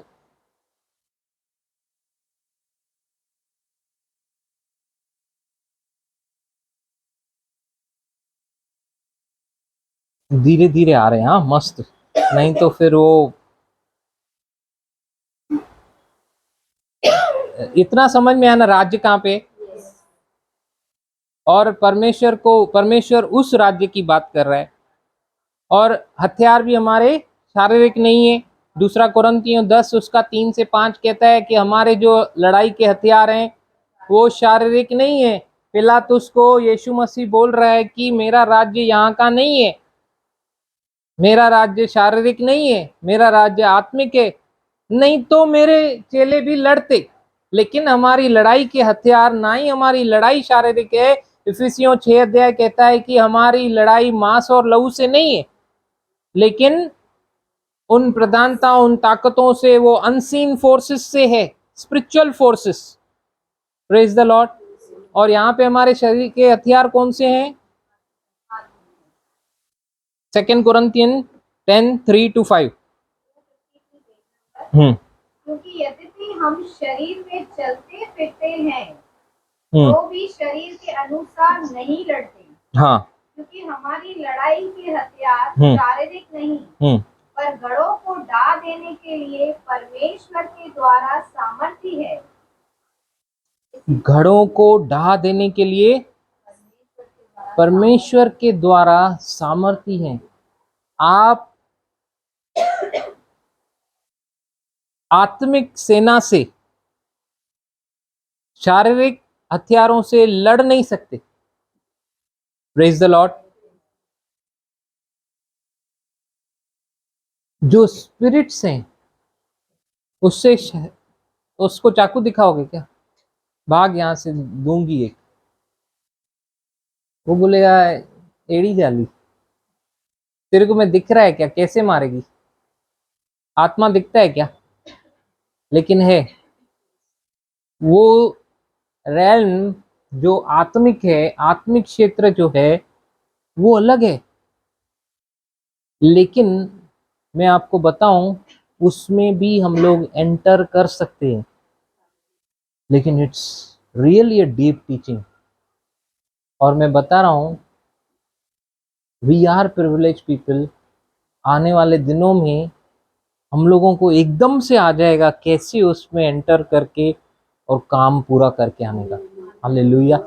धीरे धीरे आ रहे हैं, हाँ मस्त, नहीं तो फिर वो इतना समझ में आना राज्य कहाँ पे, और परमेश्वर उस राज्य की बात कर रहा है। और हथियार भी हमारे शारीरिक नहीं है। दूसरा कुरिन्थियों 10 उसका 3 से 5 कहता है कि हमारे जो लड़ाई के हथियार हैं वो शारीरिक नहीं है। पिलातुस को यीशु मसीह बोल रहा है कि मेरा राज्य यहाँ का नहीं है, मेरा राज्य शारीरिक नहीं है, मेरा राज्य आत्मिक है। नहीं तो मेरे चेले भी लड़ते, लेकिन हमारी लड़ाई के हथियार ना ही हमारी लड़ाई शारीरिक है। इफिसियों 6 अध्याय कहता है कि हमारी लड़ाई मांस और लहू से नहीं है, लेकिन उन प्रधानताओं, उन ताकतों से, वो अनसीन फोर्सेस से है, spiritual forces. Praise the Lord. और यहाँ पे हमारे शरीर के हथियार कौन से हैं? 2 कुरिन्थियन 10:3-5। क्योंकि यद्यपि हम शरीर में चलते फिरते हैं तो भी शरीर के अनुसार नहीं लड़ते। हाँ, क्योंकि हमारी लड़ाई के हथियार शारीरिक नहीं पर गढ़ों को ढा देने के लिए परमेश्वर के द्वारा सामर्थ्य है। घड़ों को ढा देने के लिए परमेश्वर के द्वारा सामर्थ्य है। आप आत्मिक सेना से, शारीरिक हथियारों से लड़ नहीं सकते। Praise the Lord. जो स्पिरिट्स हैं उससे, उसको चाकू दिखाओगे क्या? भाग यहां से, दूंगी एक। वो बोलेगा एड़ी जाली, तेरे को मैं दिख रहा है क्या, कैसे मारेगी? आत्मा दिखता है क्या? लेकिन है वो रेल्म जो आत्मिक है, आत्मिक क्षेत्र जो है वो अलग है। लेकिन मैं आपको बताऊं, उसमें भी हम लोग एंटर कर सकते हैं, लेकिन it's really a deep teaching. और मैं बता रहा हूं, वी आर प्रिविलेज पीपल। आने वाले दिनों में हम लोगों को एकदम से आ जाएगा कैसे उसमें एंटर करके और काम पूरा करके आने का। हालेलुया।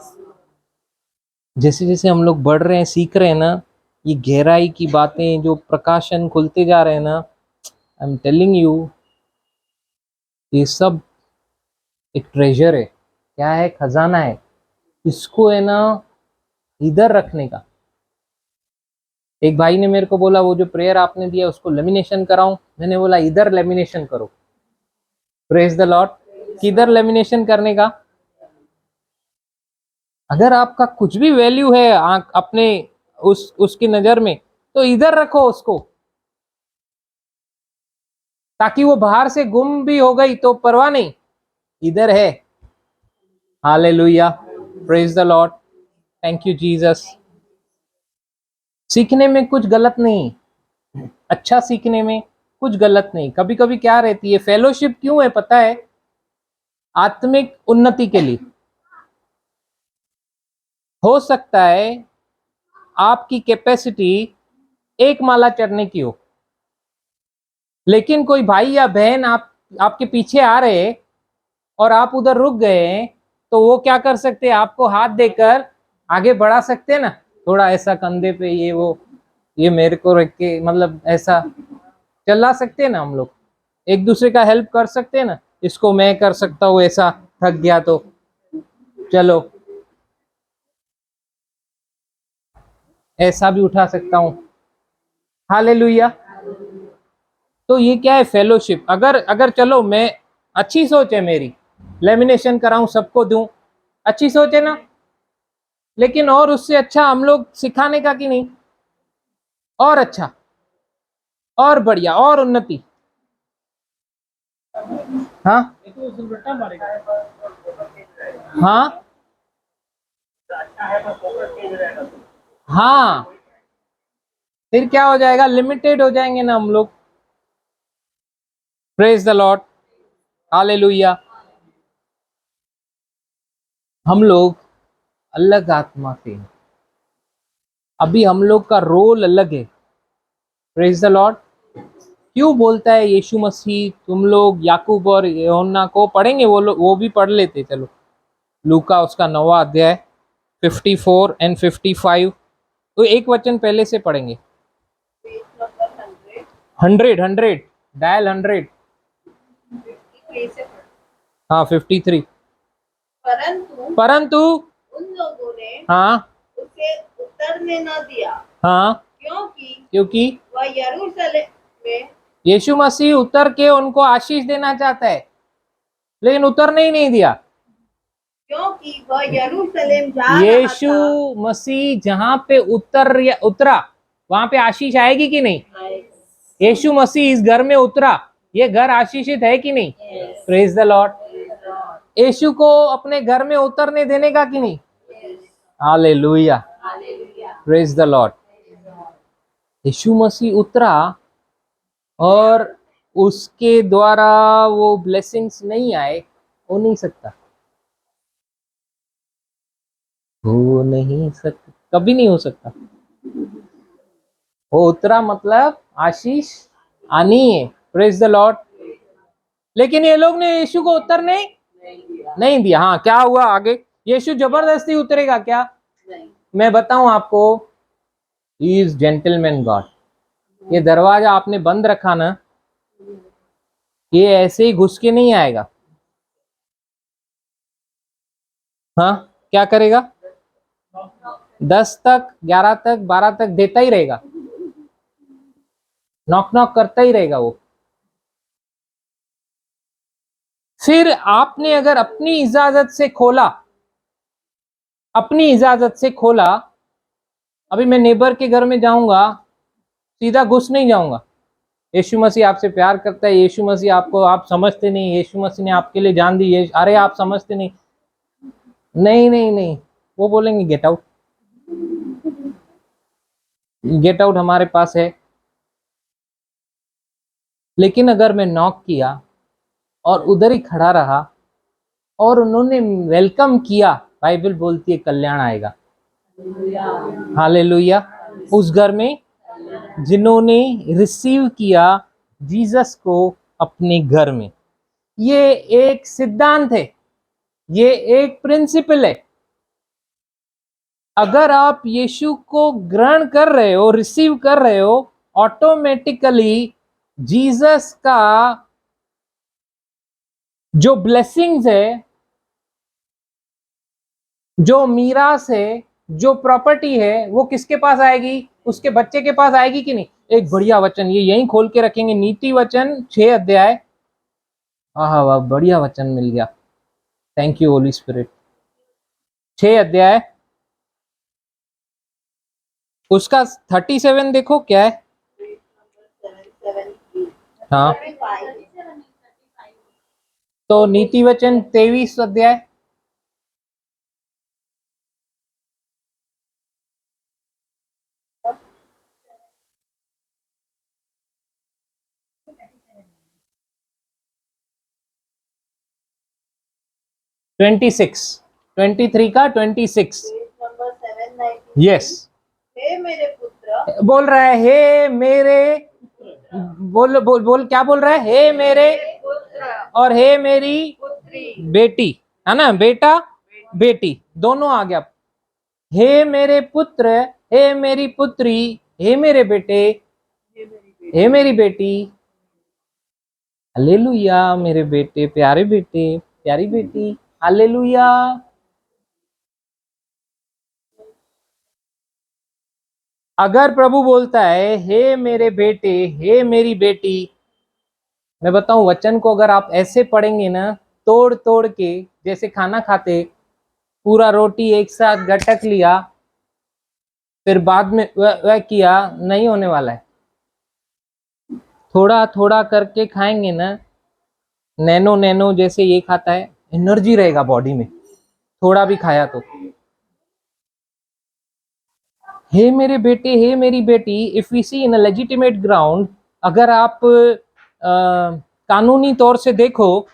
जैसे जैसे हम लोग बढ़ रहे हैं, सीख रहे हैं ना, ये गहराई की बातें जो प्रकाशन खुलते जा रहे हैं ना, आई एम टेलिंग यू, ये सब एक ट्रेजर है। क्या है? खजाना है। इसको है ना इधर रखने का। एक भाई ने मेरे को बोला, वो जो प्रेयर आपने दिया उसको लेमिनेशन कराऊं। मैंने बोला इधर लेमिनेशन करो। Praise the Lord. किधर लेमिनेशन करने का? अगर आपका कुछ भी वैल्यू है अपने उसकी नजर में, तो इधर रखो उसको, ताकि वो बाहर से गुम भी हो गई तो परवाह नहीं, इधर है। Hallelujah. Praise the Lord. Thank you Jesus. सीखने में कुछ गलत नहीं, अच्छा सीखने में कुछ गलत नहीं। कभी कभी क्या रहती है, फेलोशिप क्यों है पता है? आत्मिक उन्नति के लिए। हो सकता है आपकी कैपेसिटी एक माला चढ़ने की हो, लेकिन कोई भाई या बहन आपके पीछे आ रहे और आप उधर रुक गए हैं, तो वो क्या कर सकते हैं? आपको हाथ देकर आगे बढ़ा सकते हैं ना, थोड़ा ऐसा कंधे पे ये वो, ये मेरे को रख के, मतलब ऐसा चला सकते हैं ना हम लोग। एक दूसरे का हेल्प कर सकते हैं ना। इसको मैं कर सकता हूँ, ऐसा थक गया तो चलो ऐसा भी उठा सकता हूँ। हालेलुया। तो ये क्या है? फेलोशिप। अगर अगर चलो, मैं अच्छी सोच है मेरी, लेमिनेशन कराऊं, सबको दूं, अच्छी सोच है ना, लेकिन और उससे अच्छा हम लोग सिखाने का कि नहीं? और अच्छा, और बढ़िया, और उन्नति। हाँ हाँ अच्छा है तो फोकस चेंज रहेगा। हाँ, फिर क्या हो जाएगा? लिमिटेड हो जाएंगे ना हम लोग। Praise the Lord. हालेलुया। हम लोग अलग आत्मा से हैं। अभी हम लोग का रोल अलग है। Praise the Lord. क्यों बोलता है यीशु मसीह? तुम लोग याकूब और यूहन्ना को पढ़ेंगे, वो लोग वो भी पढ़ लेते, चलो लूका उसका 9वां अध्याय 54 एंड 55। तो एक वचन पहले से पढ़ेंगे। Page number 100 100 dial 100। 53 से पढ़ो। हाँ 53। परंतु परंतु उन लोगों ने हाँ उसे उतरने न दिया, हाँ, क्योंकि वह यरूशलेम में यीशु मसीह उतर के उनको आशीष देना चाहता है, लेकिन उतरने ही नहीं दिया। क्योंकि वह यरूशलेम जा रहा यीशु था। मसीह जहां पे उतरा, वहां पे आशीष आएगी कि नहीं? यीशु मसीह इस घर में उतरा, ये घर आशीषित है कि नहीं? Praise the lord. यीशु को अपने घर में उतरने देने का कि नहीं? Hallelujah. Praise the lord. Yeshu Masih उतरा और उसके द्वारा वो ब्लेसिंग्स नहीं आए, हो नहीं सकता, हो नहीं सकता, कभी नहीं हो सकता। वो उतरा मतलब आशीष आनी है। Praise the Lord. लेकिन ये लोग ने यीशु को उतरने नहीं दिया। हाँ, क्या हुआ आगे? यीशु जबरदस्ती उतरेगा क्या? मैं बताऊं आपको, ही इज जेंटलमैन गॉड। ये दरवाजा आपने बंद रखा ना, ये ऐसे ही घुस के नहीं आएगा। हाँ, क्या करेगा? 10 तक, 11 तक, 12 तक देता ही रहेगा, नॉक नॉक करता ही रहेगा वो। फिर आपने अगर अपनी इजाजत से खोला, अपनी इजाजत से खोला, अभी मैं नेबर के घर में जाऊंगा, सीधा घुस नहीं जाऊंगा। यीशु मसीह आपसे प्यार करता है, यीशु मसीह आपको, आप समझते नहीं, यीशु मसीह ने आपके लिए जान दी, ये अरे आप समझते नहीं, नहीं नहीं नहीं, वो बोलेंगे गेट आउट, गेट आउट हमारे पास है। लेकिन अगर मैं नॉक किया और उधर ही खड़ा रहा और उन्होंने वेलकम किया, बाइबल बोलती है कल्याण आएगा। हालेलुया। उस घर में जिन्होंने रिसीव किया जीसस को अपने घर में, ये एक सिद्धांत है, ये एक प्रिंसिपल है। अगर आप यीशु को ग्रहण कर रहे हो, रिसीव कर रहे हो, ऑटोमेटिकली जीसस का जो ब्लेसिंग्स है, जो मीरास है, जो प्रॉपर्टी है, वो किसके पास आएगी? उसके बच्चे के पास आएगी कि नहीं? एक बढ़िया वचन ये यहीं खोल के रखेंगे, नीति वचन 6 अध्याय। आहा वाह, बढ़िया वचन मिल गया, थैंक यू होली स्पिरिट। 6 अध्याय उसका 37 देखो क्या है। हाँ, तो नीति वचन 23 अध्याय। ट्वेंटी 23 का 26। नंबर 7 यस, हे मेरे पुत्र, बोल रहा है हे मेरे, बोल बोल बोल, क्या बोल रहा है? हे मेरे पुत्र और हे मेरी पुत्री, बेटी, है ना? बेटा बेटी दोनों आ गया। हे मेरे पुत्र, हे मेरी पुत्री, हे मेरे बेटे, हे मेरी बेटी। हालेलुया, मेरे बेटे, प्यारे बेटे, प्यारी बेटी। हालेलुया। अगर प्रभु बोलता है हे मेरे बेटे, हे मेरी बेटी, मैं बताऊं वचन को अगर आप ऐसे पढ़ेंगे ना, तोड़ तोड़ के, जैसे खाना खाते, पूरा रोटी एक साथ गटक लिया फिर बाद में वह किया, नहीं होने वाला है। थोड़ा थोड़ा करके खाएंगे ना, नैनो नैनो जैसे ये खाता है, एनर्जी रहेगा बॉडी में, थोड़ा भी खाया तो। हे मेरे बेटे, हे मेरी बेटी, if we see in a legitimate ground, अगर आप कानूनी तौर से देखो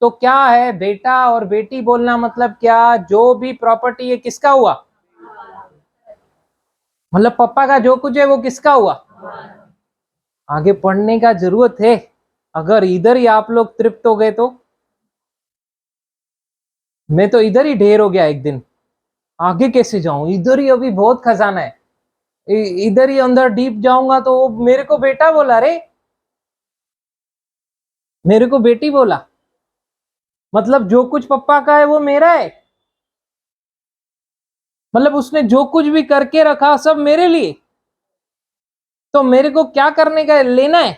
तो क्या है? बेटा और बेटी बोलना मतलब क्या? जो भी प्रॉपर्टी है किसका हुआ? मतलब पापा का जो कुछ है वो किसका हुआ? आगे पढ़ने का जरूरत है। अगर इधर ही आप लोग तृप्त हो गए तो, मैं तो इधर ही ढेर हो गया एक दिन, आगे कैसे जाऊं? इधर ही अभी बहुत खजाना है, इधर ही अंदर डीप जाऊंगा तो वो मेरे को बेटा बोला रे, मेरे को बेटी बोला, मतलब जो कुछ पप्पा का है वो मेरा है। मतलब उसने जो कुछ भी करके रखा सब मेरे लिए, तो मेरे को क्या करने का है? लेना है।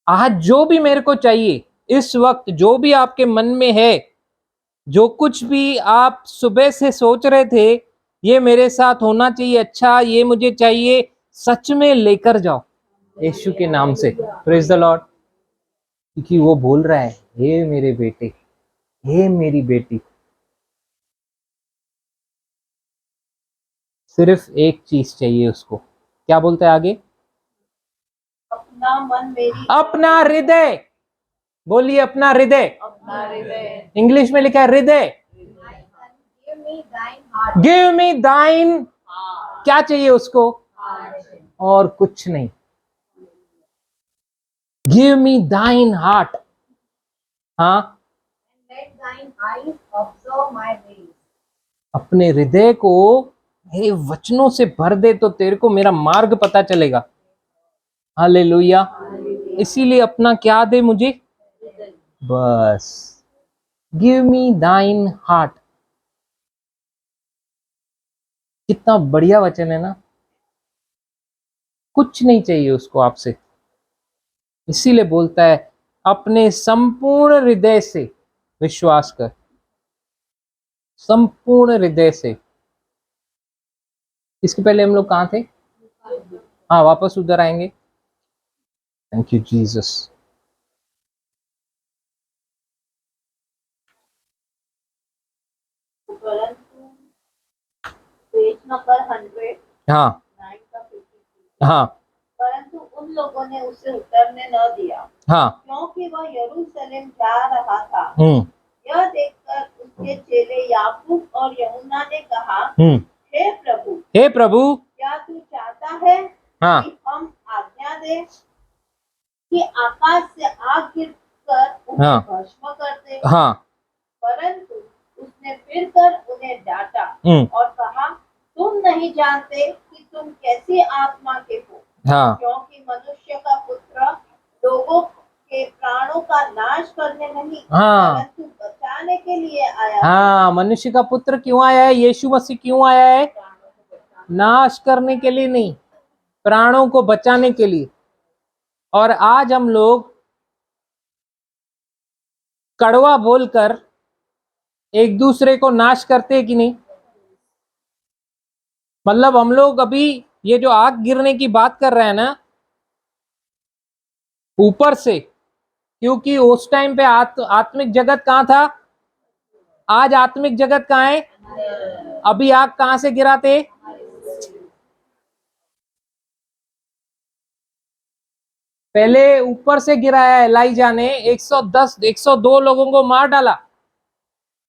आज जो भी मेरे को चाहिए, इस वक्त जो भी आपके मन में है, जो कुछ भी आप सुबह से सोच रहे थे ये मेरे साथ होना चाहिए, अच्छा ये मुझे चाहिए, सच में लेकर जाओ यीशु के नाम से। Praise the Lord. क्योंकि वो बोल रहा है हे मेरे बेटे, हे मेरी बेटी। सिर्फ एक चीज चाहिए उसको, क्या बोलता है आगे? अपना मन मेरी, अपना हृदय, बोलिए अपना हृदय। अपना हृदय, इंग्लिश में लिखा है हृदय। Give me thine heart. Give me दाइन, क्या चाहिए उसको? और कुछ नहीं। गिव मी दाइन हार्ट। हाँ, And let thine eyes observe my ways. अपने हृदय को हे वचनों से भर दे तो तेरे को मेरा मार्ग पता चलेगा। हालेलुया। इसीलिए अपना क्या दे मुझे? बस गिव मी दाइन हार्ट। कितना बढ़िया वचन है ना। कुछ नहीं चाहिए उसको आपसे, इसीलिए बोलता है अपने संपूर्ण हृदय से विश्वास कर, संपूर्ण हृदय से। इसके पहले हम लोग कहाँ थे? हाँ, वापस उधर आएंगे। Thank you Jesus. परंतु पेज नंबर 100 हाँ 9 का 53, हाँ, परंतु उन लोगों ने उसे उतरने न दिया, हाँ। क्योंकि वह यरूशलेम जा रहा था। हम्म यह देखकर उसके चेले याकूब और यूहन्ना ने कहा, हम्म हे प्रभु, हे प्रभु। क्या तू चाहता है हाँ कि हम आज्ञा दें कि आकाश से आग गिरकर उन्हें हाँ। भस्म कर दे? हाँ। परंतु उसने फिर कर उन्हें डांटा हम्म और कहा, तुम नहीं जानते कि तुम कैसी आत्मा के हो, हाँ क्योंकि मनुष्य का पुत्र लोगों के प्राणों का नाश करने नहीं, हाँ परंतु बचाने के लिए आया। हाँ। मनुष्य का पुत्र क्यों आया है? यीशु मसीह क्यों आया है? नाश करने के लिए नहीं, प्राणों को बचाने के लिए। और आज हम लोग कड़वा बोलकर एक दूसरे को नाश करते हैं कि नहीं? मतलब हम लोग अभी ये जो आग गिरने की बात कर रहे हैं ना, ऊपर से, क्योंकि उस टाइम पे आत्मिक जगत कहाँ था? आज आत्मिक जगत कहाँ है? अभी आग कहाँ से गिराते? पहले ऊपर से गिराया है। एलाइजा ने 110 102 लोगों को मार डाला।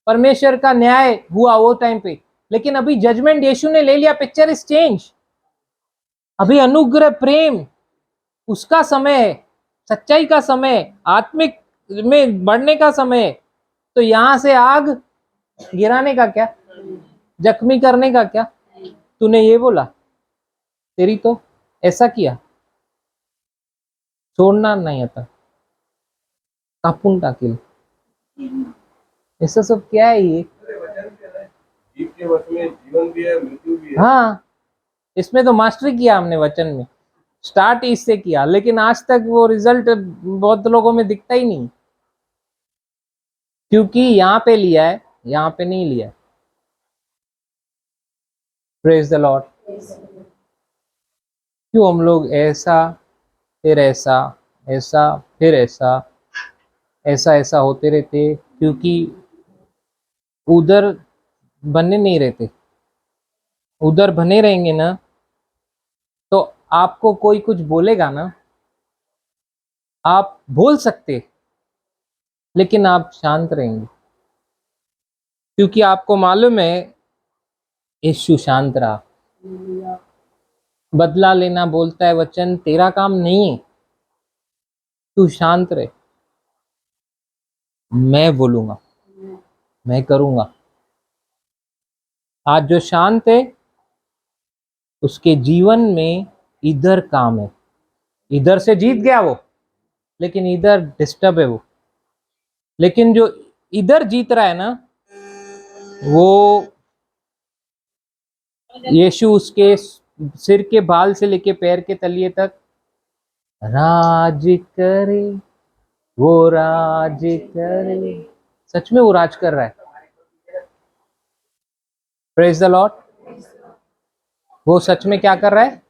परमेश्वर का न्याय हुआ वो टाइम पे, लेकिन अभी जजमेंट यीशु ने ले लिया। Picture is change. अभी अनुग्रह प्रेम उसका समय है, सच्चाई का समय है, आत्मिक में बढ़ने का समय है। तो यहां से आग गिराने का क्या, जख्मी करने का क्या? तूने ये बोला, तेरी तो ऐसा किया, छोड़ना नहीं आता, कापून टाकेल, ऐसा सब क्या है ये? जीव के वश में जीवन भी है, मृत्यु भी है। हाँ, इसमें तो मास्टरी किया हमने वचन में, स्टार्ट इससे किया, लेकिन आज तक वो रिजल्ट बहुत लोगों में दिखता ही नहीं, क्योंकि यहाँ पे लिया है, यहाँ पे नहीं लिया है। Praise the Lord. क्यों हम लोग ऐसा फिर ऐसा, ऐसा फिर ऐसा, ऐसा ऐसा होते रहते? क्योंकि उधर बने नहीं रहते। उधर बने रहेंगे ना, तो आपको कोई कुछ बोलेगा ना, आप बोल सकते, लेकिन आप शांत रहेंगे, क्योंकि आपको मालूम है यीशु शांत रहा। बदला लेना बोलता है वचन, तेरा काम नहीं है, तू शांत रहे, मैं बोलूंगा, मैं करूंगा। आज जो शांत है उसके जीवन में इधर काम है। इधर से जीत गया वो, लेकिन इधर डिस्टर्ब है वो। लेकिन जो इधर जीत रहा है ना, वो यीशु उसके सिर के बाल से लेके पैर के तलिए तक राज करे, वो राज करे। सच में वो राज कर रहा है। Praise the Lord. वो सच में क्या कर रहा है?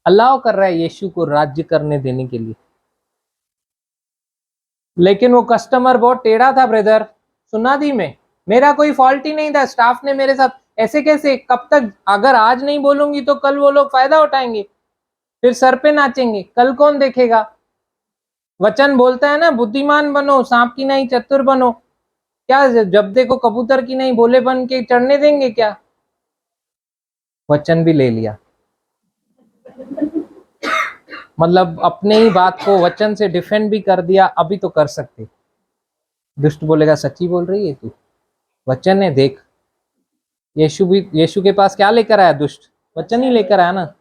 अलाउ कर रहा है यीशु को राज्य करने देने के लिए। लेकिन वो कस्टमर बहुत टेढ़ा था ब्रदर, सुना दी में, मेरा कोई फॉल्ट ही नहीं था, स्टाफ ने मेरे साथ ऐसे कैसे, कब तक? अगर आज नहीं बोलूंगी तो कल वो लोग फायदा उठाएंगे, फिर सर पे नाचेंगे, कल कौन देखेगा? वचन बोलता है ना, बुद्धिमान बनो, सांप की नहीं चतुर बनो। क्या जब देखो कबूतर की नहीं भोले बन के चढ़ने देंगे क्या? वचन भी ले लिया, मतलब अपने ही बात को वचन से डिफेंड भी कर दिया। अभी तो कर सकते। दुष्ट बोलेगा सच्ची बोल रही है तू, वचन है देख। यीशु के पास क्या लेकर आया दुष्ट? वचन ही लेकर आया ना।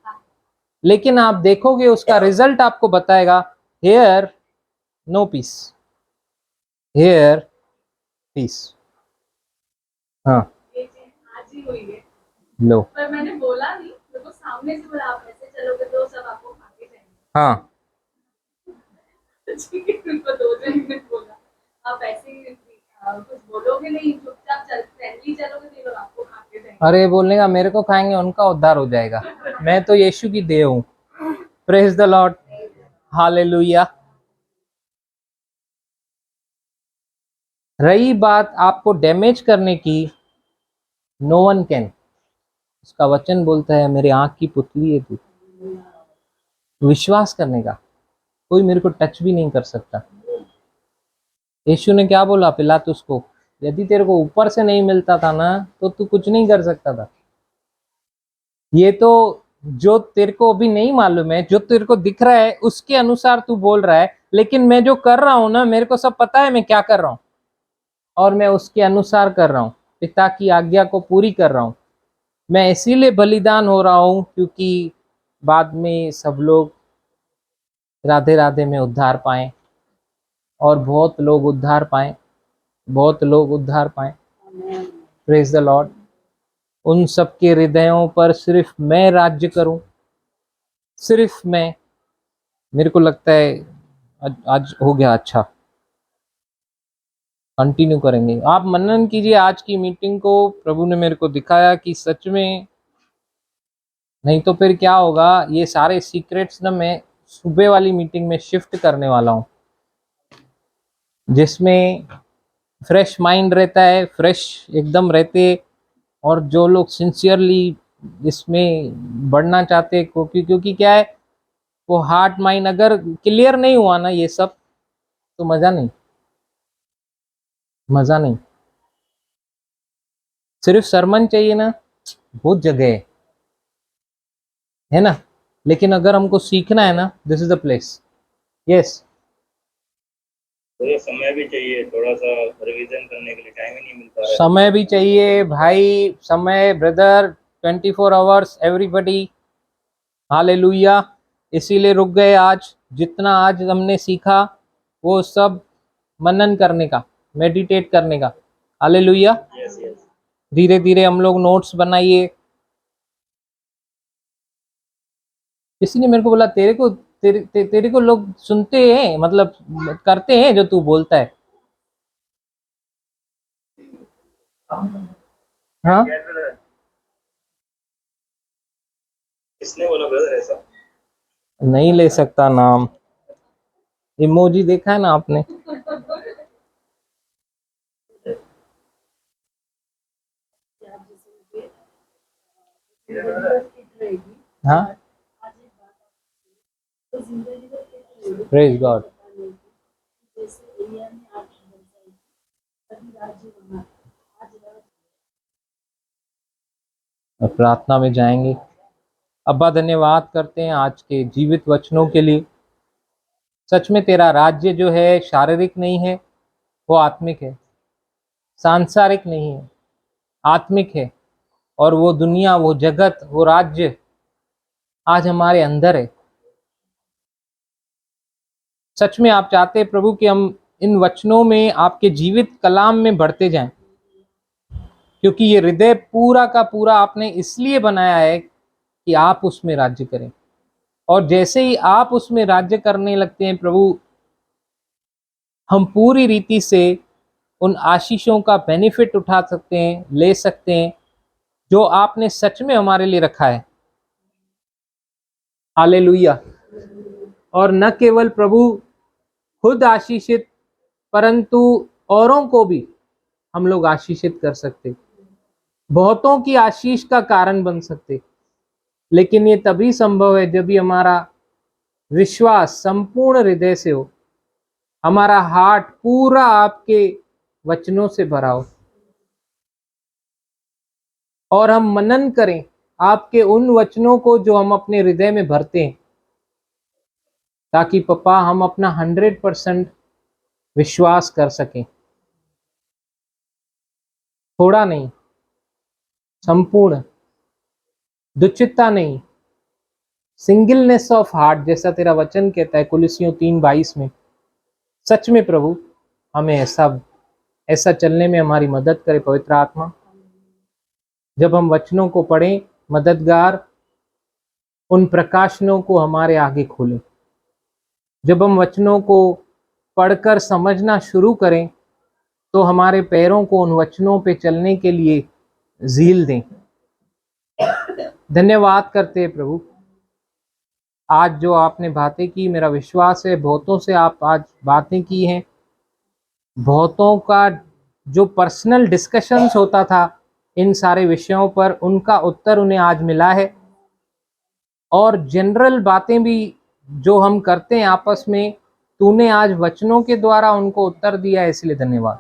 लेकिन आप देखोगे उसका रिजल्ट आपको बताएगा, here no peace, here peace. हाँ ये चीज आज ही हुई है, लो। पर मैंने बोला नहीं, मेरे को सामने से बोला आप ऐसे चलोगे तो सब आपको खा के जाएंगे। हाँ ठीक है, उनको 2 दिन में बोला आप ऐसे ही कुछ बोलोगे नहीं, चुपचाप फ्रेंडली चलोगे तो ये लोग आपको खा के जाएंगे। अरे बोलने का मेरे को खाएंगे, उनका उद्धार हो जाएगा। मैं तो यीशु की देह हूँ। Praise the Lord, hallelujah. रही बात आपको डैमेज करने की, नो वन कैन। उसका वचन बोलता है मेरे आंख की पुतली है तू, विश्वास करने का। कोई मेरे को टच भी नहीं कर सकता। यीशु ने क्या बोला पिलातुस को, यदि तेरे को ऊपर से नहीं मिलता था ना तो तू कुछ नहीं कर सकता था। ये तो जो तेरे को अभी नहीं मालूम है, जो तेरे को दिख रहा है उसके अनुसार तू बोल रहा है, लेकिन मैं जो कर रहा हूं ना, मेरे को सब पता है मैं क्या कर रहा हूं, और मैं उसके अनुसार कर रहा हूं, पिता की आज्ञा को पूरी कर रहा हूं। मैं इसीलिए बलिदान हो रहा हूं क्योंकि बाद में सब लोग राधे राधे में उद्धार पाए, और बहुत लोग उद्धार पाए, बहुत लोग उद्धार पाए। Praise the Lord. उन सबके हृदयों पर सिर्फ मैं राज्य करूं, सिर्फ मैं। मेरे को लगता है आज हो गया अच्छा। कंटिन्यू करेंगे, आप मनन कीजिए आज की मीटिंग को। प्रभु ने मेरे को दिखाया कि सच में, नहीं तो फिर क्या होगा, ये सारे सीक्रेट्स ना मैं सुबह वाली मीटिंग में शिफ्ट करने वाला हूँ, जिसमें फ्रेश माइंड रहता है, फ्रेश एकदम रहते, और जो लोग सिंसियरली इसमें बढ़ना चाहते, क्योंकि क्या है, वो हार्ट माइंड अगर क्लियर नहीं हुआ ना ये सब, तो मजा नहीं, मजा नहीं। सिर्फ सरमन चाहिए ना, बहुत जगह है ना, लेकिन अगर हमको सीखना है ना, this is the place. Yes, मुझे समय भी चाहिए, थोड़ा सा रिवीजन करने के लिए टाइम ही नहीं मिल पा रहा है। समय भी चाहिए भाई, समय ब्रदर, 24 आवर्स एवरीबडी। हालेलुया। इसीलिए रुक गए आज। जितना आज हमने सीखा वो सब मनन करने का, मेडिटेट करने का। हालेलुया। Yes yes. धीरे धीरे हम लोग नोट्स बनाइए। किसी ने मेरे को बोला तेरे को लोग सुनते हैं, मतलब करते हैं जो तू बोलता है। हाँ, किसने बोला ब्रदर ऐसा? नहीं ले सकता नाम। इमोजी देखा है ना आपने? हाँ, प्रेज गॉड। प्रार्थना में जाएंगे। अब्बा धन्यवाद करते हैं आज के जीवित वचनों के लिए। सच में तेरा राज्य जो है शारीरिक नहीं है, वो आत्मिक है, सांसारिक नहीं है, आत्मिक है। और वो दुनिया, वो जगत, वो राज्य आज हमारे अंदर है। सच में आप चाहते हैं प्रभु कि हम इन वचनों में, आपके जीवित कलाम में बढ़ते जाएं, क्योंकि ये हृदय पूरा का पूरा आपने इसलिए बनाया है कि आप उसमें राज्य करें। और जैसे ही आप उसमें राज्य करने लगते हैं प्रभु, हम पूरी रीति से उन आशीषों का बेनिफिट उठा सकते हैं, ले सकते हैं, जो आपने सच में हमारे लिए रखा है। हालेलुया। और न केवल प्रभु खुद आशीषित, परंतु औरों को भी हम लोग आशीषित कर सकते, बहुतों की आशीष का कारण बन सकते। लेकिन ये तभी संभव है जब भी हमारा विश्वास संपूर्ण हृदय से हो, हमारा हार्ट पूरा आपके वचनों से भरा हो, और हम मनन करें आपके उन वचनों को जो हम अपने हृदय में भरते हैं, ताकि पापा हम अपना 100% विश्वास कर सकें। थोड़ा नहीं, संपूर्ण, दुचित्ता नहीं, सिंगलनेस ऑफ हार्ट, जैसा तेरा वचन कहता है कुलिसियों 3:22 में। सच में प्रभु हमें ऐसा चलने में हमारी मदद करे पवित्र आत्मा। जब हम वचनों को पढ़ें, मददगार उन प्रकाशनों को हमारे आगे खोलें। जब हम वचनों को पढ़कर समझना शुरू करें, तो हमारे पैरों को उन वचनों पे चलने के लिए ज़ील दें। धन्यवाद करते हैं प्रभु। आज जो आपने बातें की, मेरा विश्वास है बहुतों से आप आज बातें की हैं। बहुतों का जो पर्सनल डिस्कशंस होता था इन सारे विषयों पर, उनका उत्तर उन्हें आज मिला है। और जनरल बातें भी जो हम करते हैं आपस में, तूने आज वचनों के द्वारा उनको उत्तर दिया है, इसलिए धन्यवाद।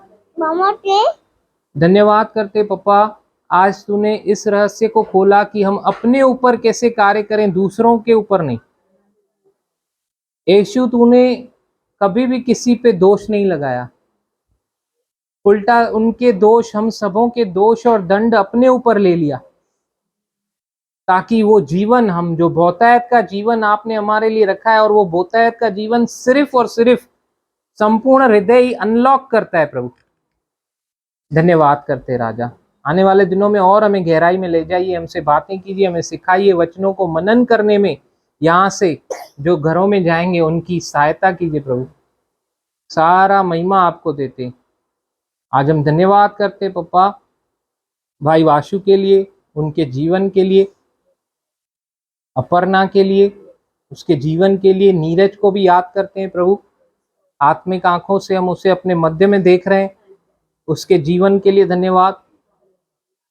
धन्यवाद करते पापा, आज तूने इस रहस्य को खोला कि हम अपने ऊपर कैसे कार्य करें, दूसरों के ऊपर नहीं। यीशु, तूने कभी भी किसी पे दोष नहीं लगाया, उल्टा उनके दोष, हम सबों के दोष और दंड अपने ऊपर ले लिया, ताकि वो जीवन, हम जो बहुतायत का जीवन आपने हमारे लिए रखा है, और वो बहुतायत का जीवन सिर्फ और सिर्फ संपूर्ण हृदय ही अनलॉक करता है प्रभु। धन्यवाद करते राजा, आने वाले दिनों में और हमें गहराई में ले जाइए, हमसे बातें कीजिए, हमें सिखाइए, वचनों को मनन करने में, यहाँ से जो घरों में जाएंगे उनकी सहायता कीजिए प्रभु। सारा महिमा आपको देते। आज हम धन्यवाद करते पप्पा भाई वाशु के लिए, उनके जीवन के लिए, अपर्णा के लिए, उसके जीवन के लिए, नीरज को भी याद करते हैं प्रभु। आत्मिक आंखों से हम उसे अपने मध्य में देख रहे हैं, उसके जीवन के लिए धन्यवाद।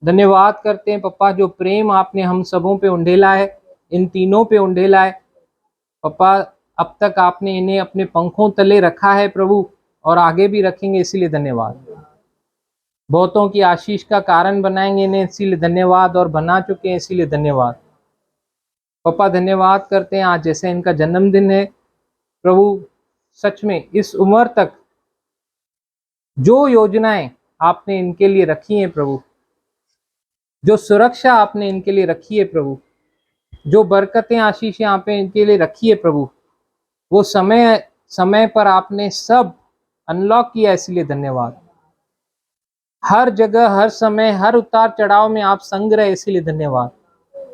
धन्यवाद करते हैं पप्पा, जो प्रेम आपने हम सबों पे उंडेला है, इन तीनों पे उंडेला है पप्पा, अब तक आपने इन्हें अपने पंखों तले रखा है प्रभु, और आगे भी रखेंगे, इसीलिए धन्यवाद। बहुतों की आशीष का कारण बनाएंगे इन्हें, इसीलिए धन्यवाद, और बना चुके हैं, इसीलिए धन्यवाद पप्पा। धन्यवाद करते हैं आज जैसे इनका जन्मदिन है प्रभु, सच में इस उम्र तक जो योजनाएं आपने इनके लिए रखी हैं प्रभु, जो सुरक्षा आपने इनके लिए रखी है प्रभु, जो बरकतें आशीषें आपने इनके लिए रखी है प्रभु, वो समय समय पर आपने सब अनलॉक किया, इसलिए धन्यवाद। हर जगह, हर समय, हर उतार चढ़ाव में आप संग रहे, इसीलिए धन्यवाद।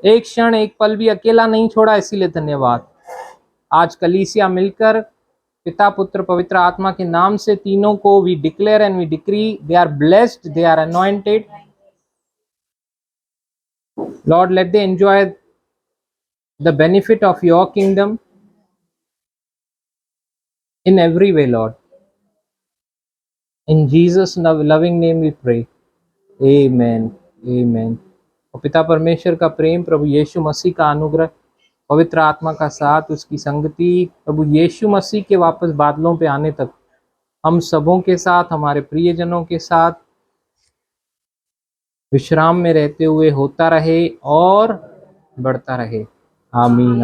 एक क्षण, एक पल भी अकेला नहीं छोड़ा, इसीलिए धन्यवाद। आज कलीसिया मिलकर पिता, पुत्र, पवित्र आत्मा के नाम से तीनों को we declare and we decree, they are blessed, they are anointed. Lord, let they enjoy the benefit of your kingdom in every way, Lord. In Jesus' loving name we pray. Amen. Amen. और पिता परमेश्वर का प्रेम, प्रभु यीशु मसीह का अनुग्रह, पवित्र आत्मा का साथ, उसकी संगति, प्रभु यीशु मसीह के वापस बादलों पे आने तक हम सबों के साथ, हमारे प्रियजनों के साथ विश्राम में रहते हुए होता रहे और बढ़ता रहे। आमीन।